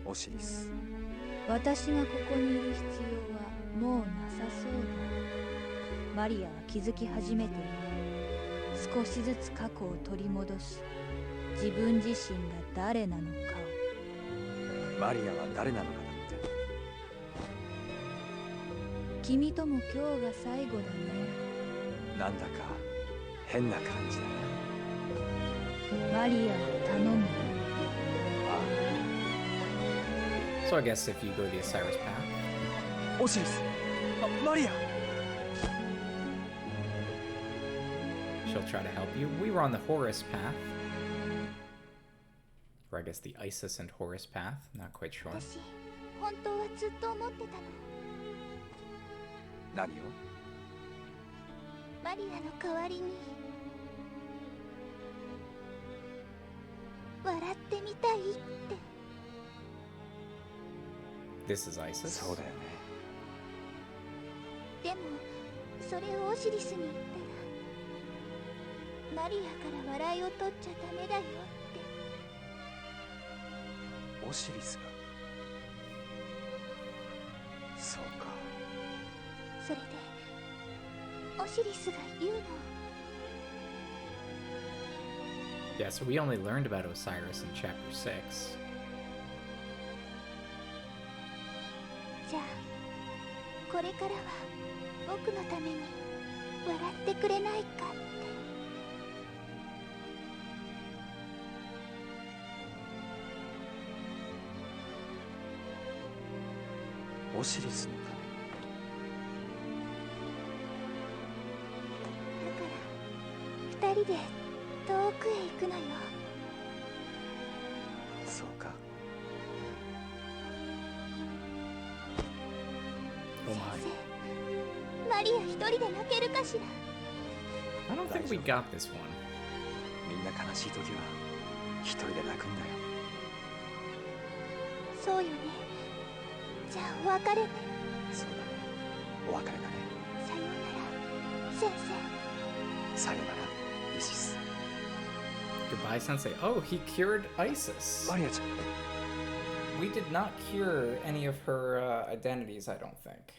オシリス。私がここにいる必要はもうなさそうだ。マリアは気づき始めている。少しずつ過去を取り戻し、自分自身が誰なのかを。マリアは誰なのかだって。君とも今日が最後だね。なんだか変な感じだな。マリアを頼む。 So I guess if you go the Osiris path. オシリス。マリア。 She'll try to help you. We were on the Horus path. Or I guess the Isis and Horus path. Not quite sure. 私、本当はずっと思ってたの。何を？マリアの代わりに笑ってみたいって。 This is Isis. そうだよね。でもそれをオシリスに言ったらマリアから笑いを取っちゃダメだよって。オシリスが。そうか。それでオシリスが言うの。Yeah, so we only learned about Osiris in chapter 6. じゃあこれからは僕のために笑ってくれないかって。オシリスのだから2人で遠くへ行くのよ。そうか。Oh 先 my. 生、マリア一人で泣けるかしら。 I don't think we got this one. みんな悲しい時は一人で泣くんだよ。そうよね。じゃあお別れね。そうだね。お別れだね。さようなら先生。さよなら、イシス。 Goodbye, Sensei. Oh, he cured Isis. マリアちゃん。 We did not cure any of her identities, I don't think.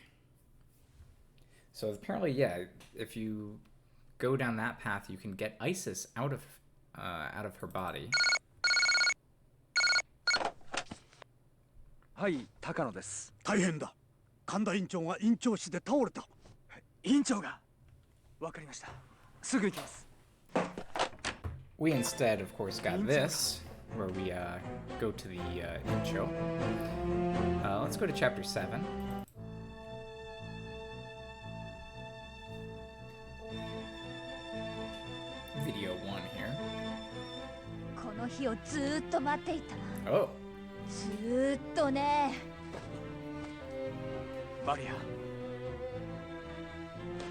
So apparently, yeah, if you go down that path, you can get Isis out of her body. はい、高野です。大変だ。神田院長が院長室で倒れた。院長が。わかりました。すぐ行きます。 We instead, of course, got this, where we go to the intro. Let's go to chapter 7. Video 1 here. この日をずーっと待っていた。 Oh, ずーっとね。マリア。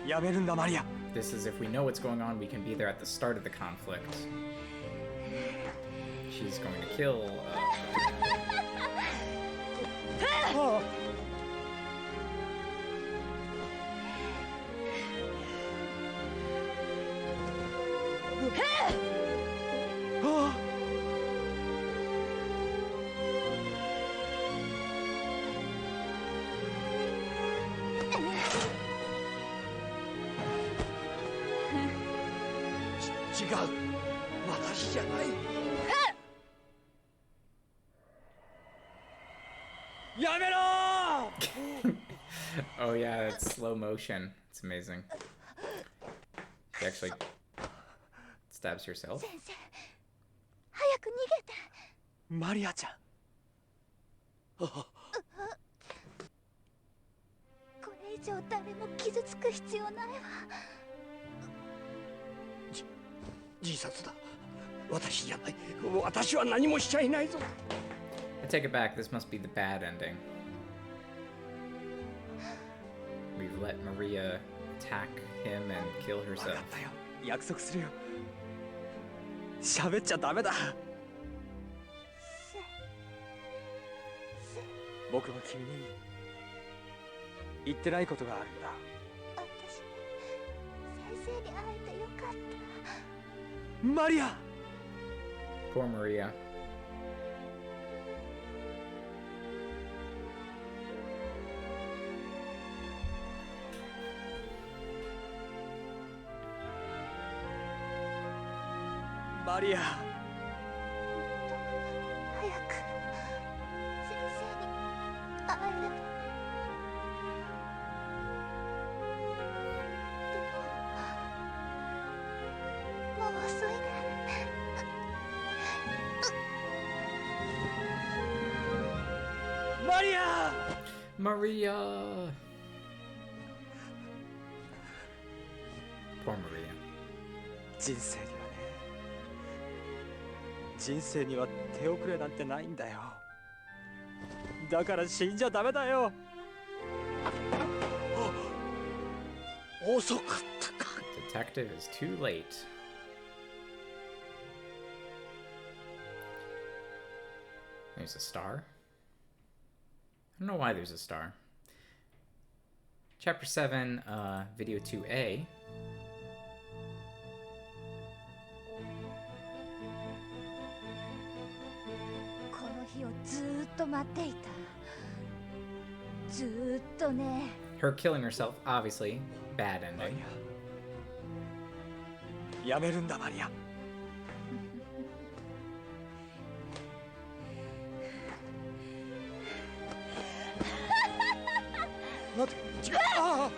やめるんだ、マリア。 this is if we know what's going on, we can be there at the start of the conflict. She's going to kill. 違う、私じゃない。やめろー Oh yeah, it's slow motion. It's amazing. She actually stabs herself. 先生、早く逃げて。マリアちゃん。これ以上誰も傷つく必要ないわ。自殺だ。私じゃない。私は何もしちゃいないぞ。I take it back. This must be the bad ending. We've let Maria attack him and kill わか herself. ったよ。約束するよ。喋っちゃダメだ。僕は君に言ってないことがあるんだ。私、先生に会えてよかった。マリア Poor Maria. マリア早く先生に会えれば。でももう遅いね。マリア Maria! Poor Maria. 人生にはね、人生には手遅れなんてないんだよ。だから死んじゃダメだよ。遅かったか。Detective is too late. There's a star. I don't know why there's a star. Chapter 7, Video 2A. この日をずーっと待っていた。ずーっとね。 Her killing herself, obviously, bad マリ ending. アやめるんだマリア。待て、違う。ああ。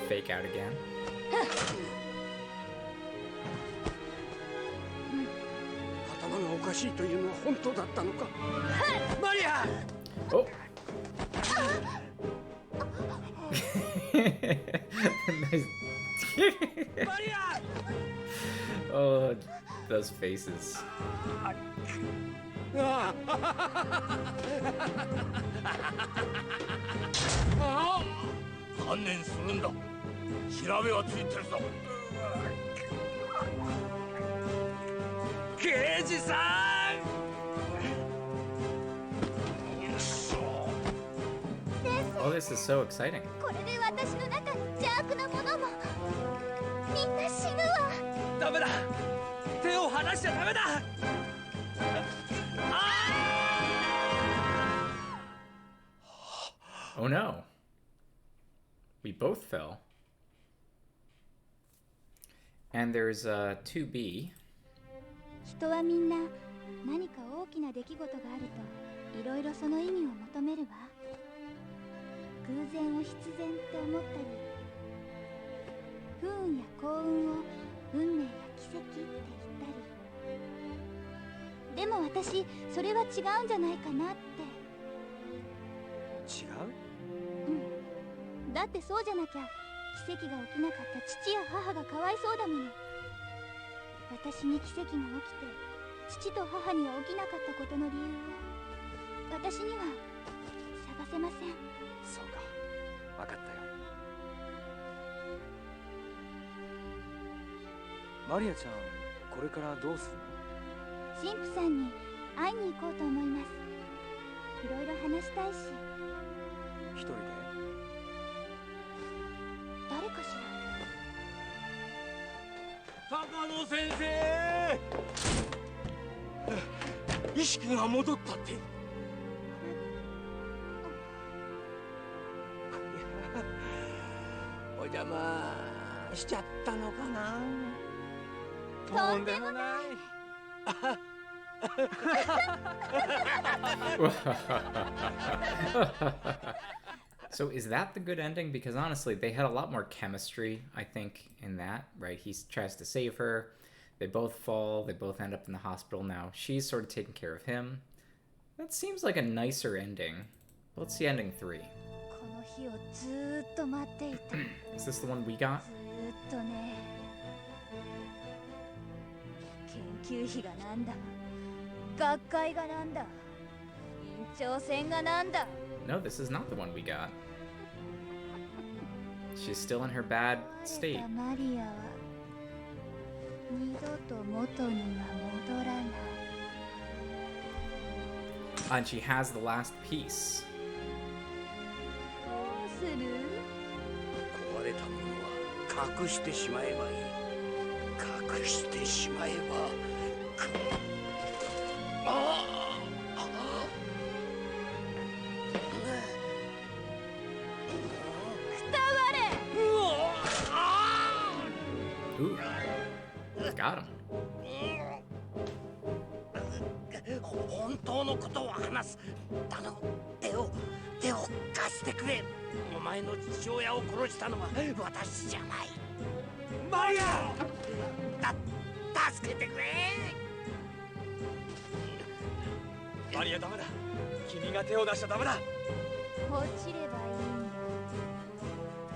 Fake out again. 頭がおかしいというのは本当だったのか。マリア。 Oh. Nice. Oh, those faces. 観念するんだ。調べはついてるぞ。刑事さん。よっしょ。 Oh, this is so exciting. これで私の中に邪悪なものもみんな死ぬわ。ダメだ。手を離しちゃダメだ。 Oh no. We both fell. And there's 2B. 人はみんな何か大きな出来事があるといろいろその意味を求めるわ。偶然を必然って思ったり、不運や幸運を運命や奇跡って言ったり。でも私それは違うんじゃないかなって。違う？だってそうじゃなきゃ奇跡が起きなかった父や母がかわいそうだもの。私に奇跡が起きて父と母には起きなかったことの理由を私には探せません。そうか、分かったよ。マリアちゃん、これからどうするの？神父さんに会いに行こうと思います。いろいろ話したいし。一人で？誰かしら。高野先生。意識が戻ったって。お邪魔しちゃったのかな。とんでもない。 So is that the good ending? Because honestly, they had a lot more chemistry, I think, in that, right? He tries to save her. They both fall. They both end up in the hospital now. She's sort of taking care of him. That seems like a nicer ending. Let's see ending 3. この日をずーっと待っていた。 Is this the one we got? ずーっとね。研究費がなんだ。学会がなんだ。院長選がなんだ。 No, this is not the one we got. She's still in her bad state. マリアは二度と元には戻らない。 And she has the last piece. どうする？壊れたものは隠してしまえばいい。隠してしまえば。Ooh. Got him. 本当のことを話す。頼む。手を貸してくれ。お前の父親を殺したのは私じゃない。マリア！助けてくれ。マリア、ダメだ。君が手を出しちゃダメだ。落ちればいいんだ。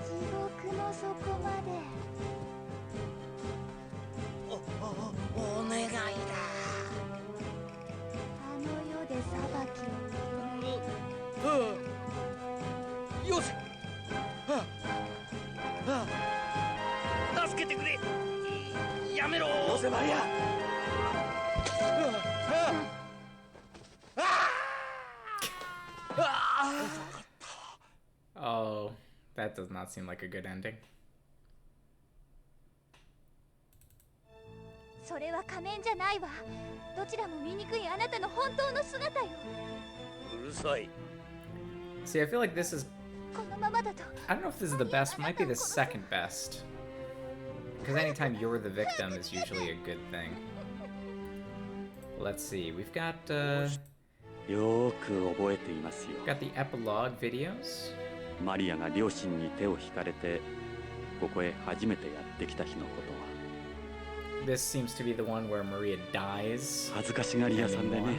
地獄の底まで。お願いだ。あの世で裁きを。よせ。助けてくれ。やめろ。よせ、マリア。Oh, that does not seem like a good ending. それは仮面じゃないわ。どちらも醜いあなたの本当の姿よ。うるさい。See, I feel like this is このままだと I don't know if this is the best, might be the second best. Because anytime you're the victim is usually a good thing. Let's see, we've got よーく覚えていますよ。 got the epilogue videos. マリアが両親に手を引かれてここへ初めてやってきた日のことは This seems to be the one where Maria dies. 恥ずかしがり屋さんでね。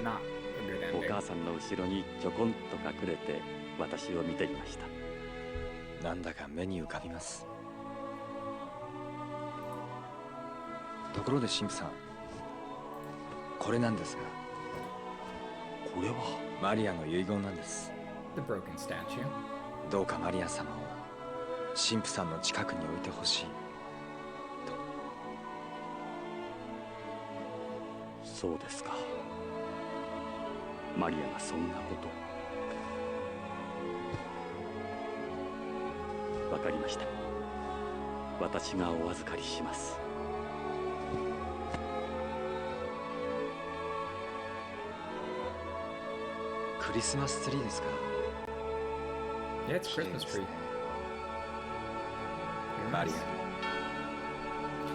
Not a good お ending. 母さんの後ろにちょこんと隠れて私を見ていました。なんだか目に浮かびます。ところで神父さん、これなんですが、これはマリアの遺言なんです。 The broken statue. どうかマリア様を神父さんの近くに置いてほしい。そうですか。マリアがそんなこと。わかりました。私がお預かりします。クリスマスツリーですか。 Yeah, it's Christmas tree. マリア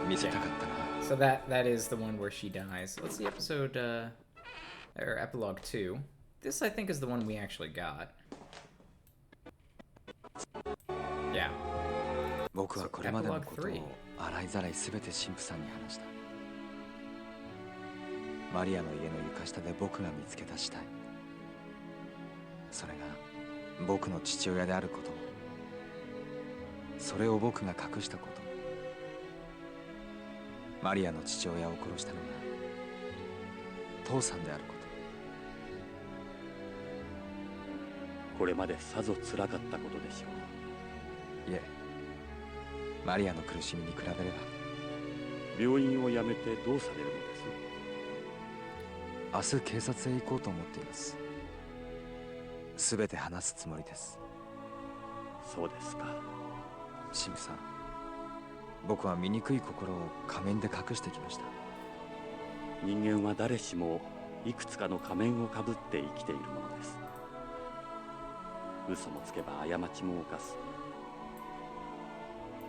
に見せたかったな。 So that is the one where she dies. Let's see episode or epilogue 2. This I think is the one we actually got. Yeah. 僕はこれまでのことを洗いざらい全て神父さんに話した。マリアの家の床下で僕が見つけた死体、それが僕の父親であることも、それを僕が隠したことも、マリアの父親を殺したのが父さんであること、これまでさぞ辛かったことでしょう。いえ、マリアの苦しみに比べれば。病院を辞めてどうされるのです？明日警察へ行こうと思っています。すべて話すつもりです。そうですか。神父さん、僕は醜い心を仮面で隠してきました。人間は誰しもいくつかの仮面をかぶって生きているものです。嘘もつけば過ちも犯す。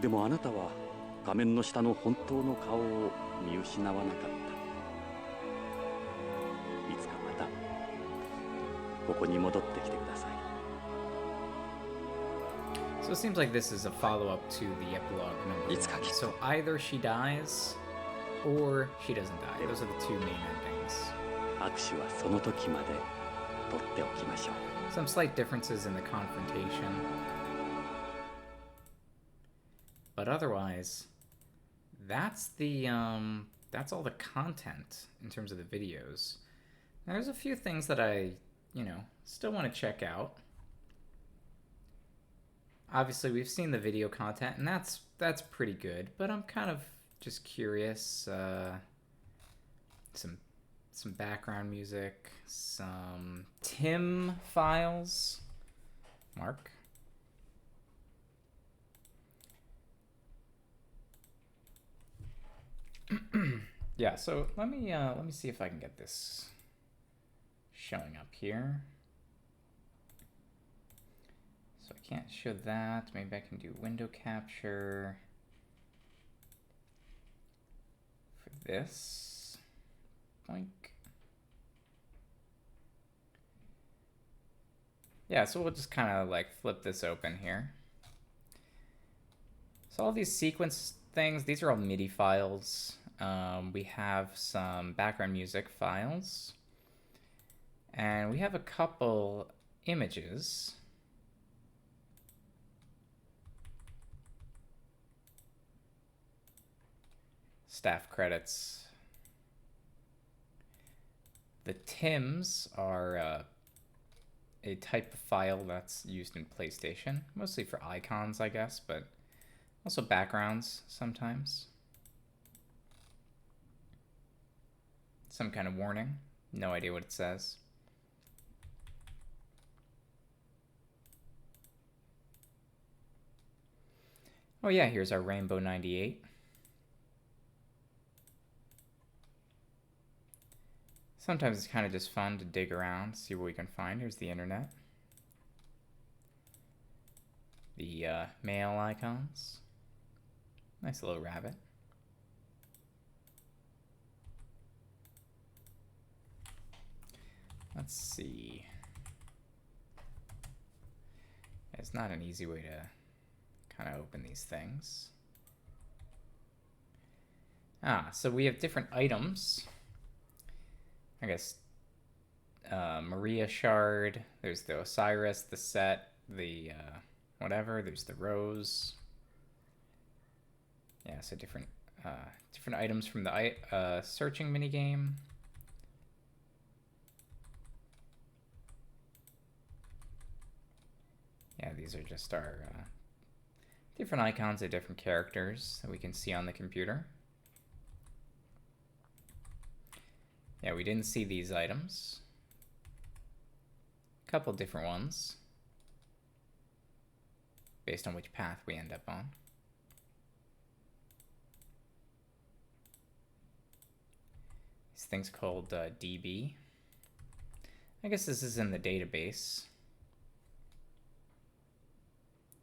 でもあなたは仮面の下の本当の顔を見失わなかった。いつかまたここに戻ってきてください。 So it seems like this is a follow-up to the epilogue number 1. So either she dies or she doesn't die. Those are the two main endings. 握手はその時まで取っておきましょう。 Some slight differences in the confrontation. But otherwise, that's that's all the content in terms of the videos. Now, there's a few things that I, still want to check out. Obviously, we've seen the video content, and that's pretty good. But I'm kind of just curious. Some background music, some Tim files. Mark. Yeah, so let me see if I can get this showing up here. So I can't show that. Maybe I can do window capture for this. Boink. Yeah, so we'll just kind of like flip this open here. So all these sequence things, these are all MIDI files. We have some background music files. And we have a couple images. Staff credits. The TIMs are a type of file that's used in PlayStation, mostly for icons, I guess, but also backgrounds sometimes. Some kind of warning. No idea what it says. Oh yeah, here's our Rainbow 98. Sometimes it's kind of just fun to dig around, see what we can find. Here's the internet. the male icons. Nice little rabbit. Let's see. It's not an easy way to kind of open these things. So we have different items. I guess Maria Shard, there's the Osiris, the Set, the whatever, there's the Rose. Yeah, so different items from the searching minigame. Yeah, these are just our different icons of different characters that we can see on the computer. Yeah, we didn't see these items. A couple different ones based on which path we end up on. These things called DB. I guess this is in the database.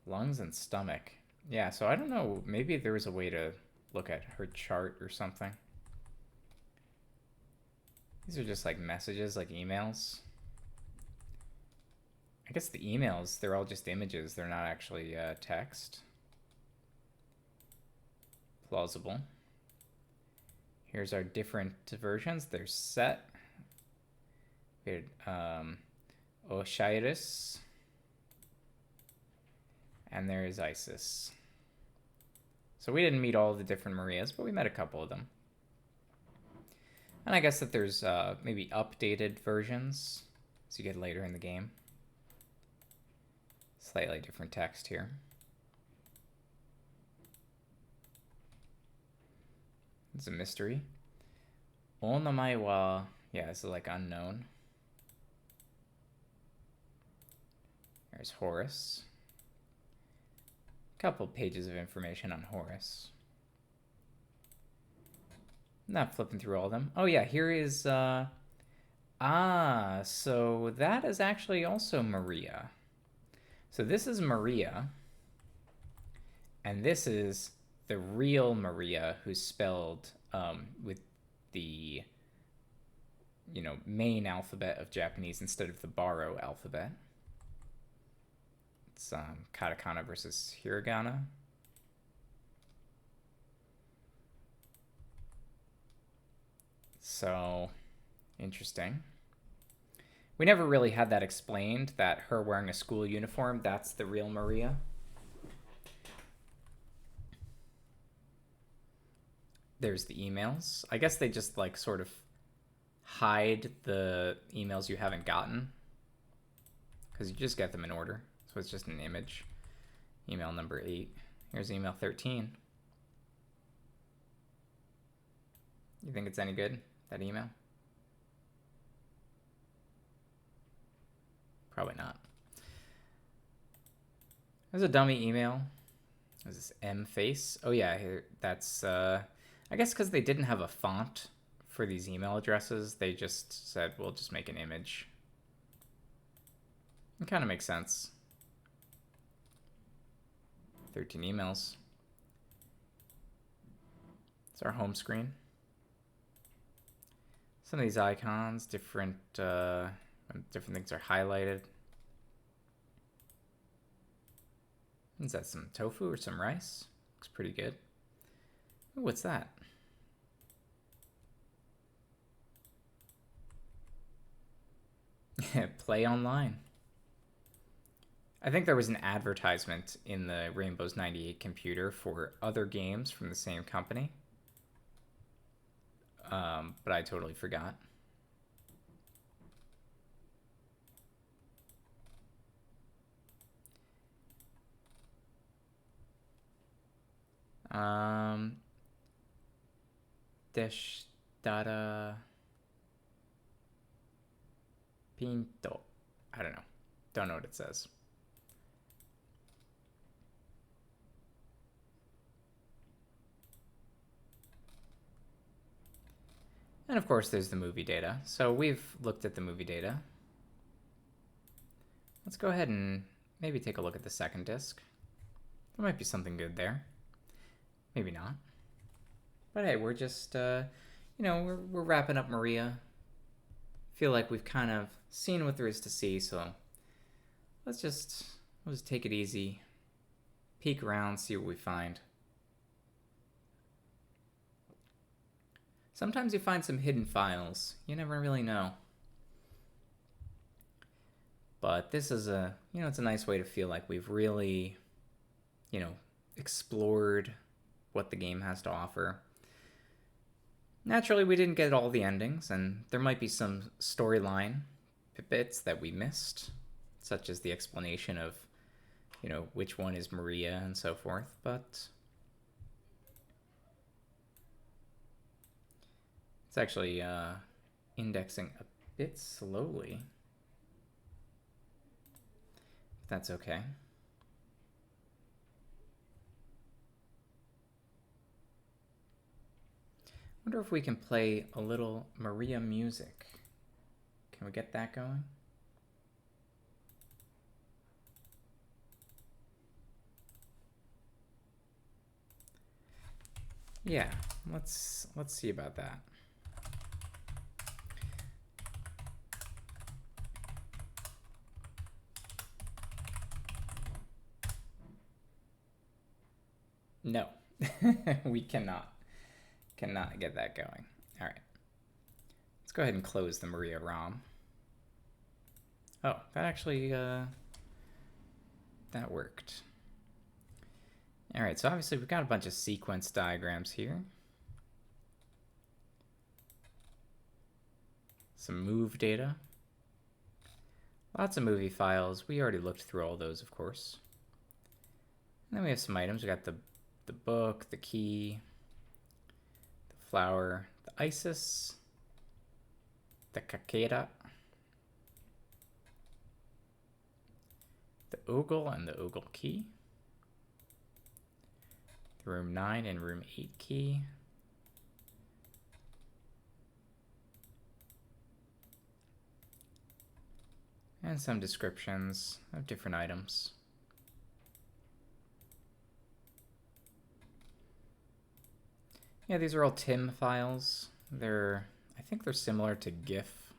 Lungs and stomach. Yeah, so I don't know, maybe there was a way to look at her chart or something. These are just like messages, like emails. I guess the emails, they're all just images. They're not actually text. Plausible. Here's our different versions. There's Set. We had Osiris. And there's Isis. So we didn't meet all the different Marias, but we met a couple of them. And I guess that there's maybe updated versions as you get later in the game. Slightly different text here. It's a mystery. Onamae wa, yeah, this is like unknown. There's Horus. Couple pages of information on Horus. Not flipping through all of them. Oh yeah, here is so that is actually also Maria. So this is Maria, and this is the real Maria, who's spelled with the main alphabet of Japanese instead of the Baro alphabet. It's katakana versus hiragana. So, interesting. We never really had that explained, that her wearing a school uniform, that's the real Maria. There's the emails. I guess they just like sort of hide the emails you haven't gotten, because you just get them in order. So it's just an image. Email number 8. Here's email 13. You think it's any good, that email? Probably not. There's a dummy email. There's this M face. Oh yeah, here, that's I guess because they didn't have a font for these email addresses, they just said, we'll just make an image. It kind of makes sense. 13 emails. It's our home screen. Some of these icons, different things are highlighted. Is that some tofu or some rice? Looks pretty good. Ooh, what's that? Play online. I think there was an advertisement in the Rainbow's 98 computer for other games from the same company. But I totally forgot. Deshtara Pinto. I don't know. Don't know what it says. And of course there's the movie data. So we've looked at the movie data. Let's go ahead and maybe take a look at the second disc. There might be something good there. Maybe not. But hey, we're just, we're wrapping up Maria. Feel like we've kind of seen what there is to see, so we'll just take it easy, peek around, see what we find. Sometimes you find some hidden files. You never really know. But this is it's a nice way to feel like we've really, explored what the game has to offer. Naturally, we didn't get all the endings, and there might be some storyline bits that we missed, such as the explanation of, which one is Maria and so forth, but it's actually indexing a bit slowly. That's okay. Wonder if we can play a little Maria music. Can we get that going? Yeah, let's see about that. No, we cannot get that going. All right, let's go ahead and close the Maria ROM. Oh, that actually that worked. All right, so obviously we've got a bunch of sequence diagrams here. Some move data. Lots of movie files. We already looked through all those, of course. And then we have some items. We got the book, the key, the flower, the Isis, the Kakeda, the Ogle and the Ogle key, the room 9 and room 8 key, and some descriptions of different items. Yeah, these are all TIM files. I think they're similar to GIF.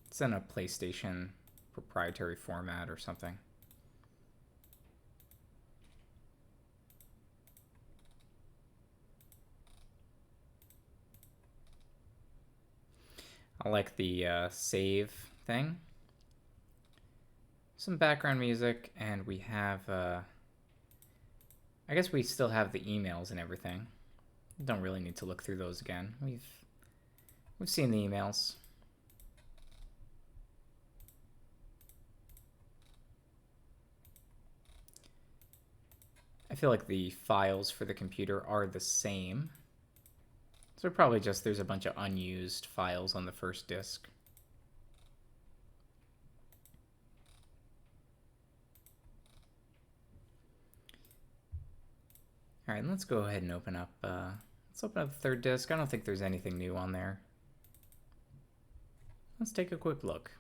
It's in a PlayStation proprietary format or something. I like the save thing. Some background music, and we have, I guess we still have the emails and everything. Don't really need to look through those again. We've seen the emails. I feel like the files for the computer are the same. So probably just there's a bunch of unused files on the first disk. All right, let's go ahead and open up. Let's open up the third disk. I don't think there's anything new on there. Let's take a quick look.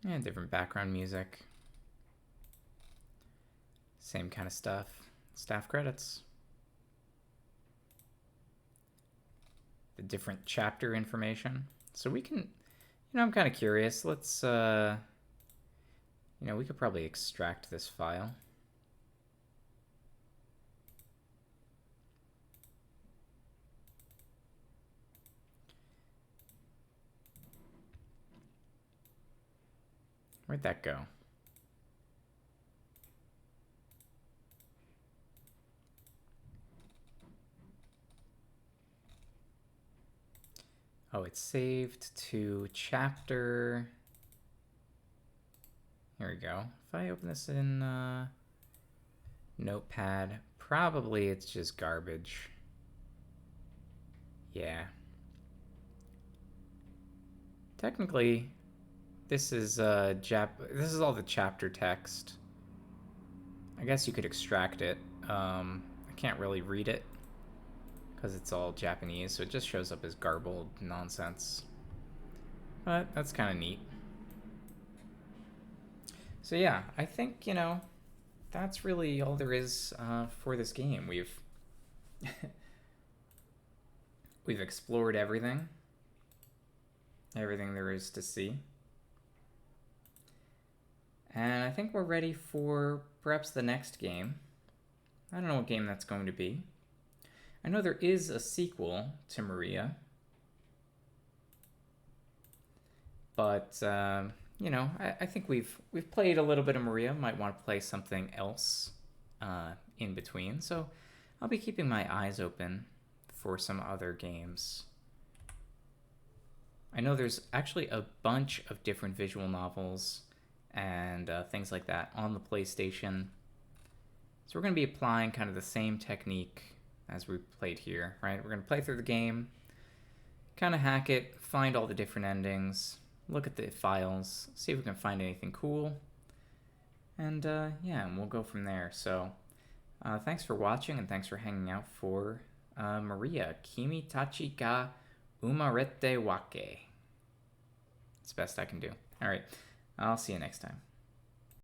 And different background music. Same kind of stuff. Staff credits. The different chapter information. So we can, I'm kind of curious. Let's, we could probably extract this file. Where'd that go? Oh, it's saved to chapter. Here we go. If I open this in Notepad, probably it's just garbage. Yeah. Technically, this is this is all the chapter text. I guess you could extract it. I can't really read it because it's all Japanese, so it just shows up as garbled nonsense. But that's kind of neat. So yeah, I think, you know, that's really all there is for this game. We've we've explored everything there is to see. And I think we're ready for perhaps the next game. I don't know what game that's going to be. I know there is a sequel to Maria. But, you know, I think we've played a little bit of Maria. Might want to play something else in between. So I'll be keeping my eyes open for some other games. I know there's actually a bunch of different visual novels and things like that on the PlayStation. So we're going to be applying kind of the same technique as we played here, right? We're going to play through the game, kind of hack it, find all the different endings, look at the files, see if we can find anything cool, and yeah, and we'll go from there. So thanks for watching, and thanks for hanging out for Maria, Kimitachi ga Umareta wake. It's the best I can do. All right, I'll see you next time.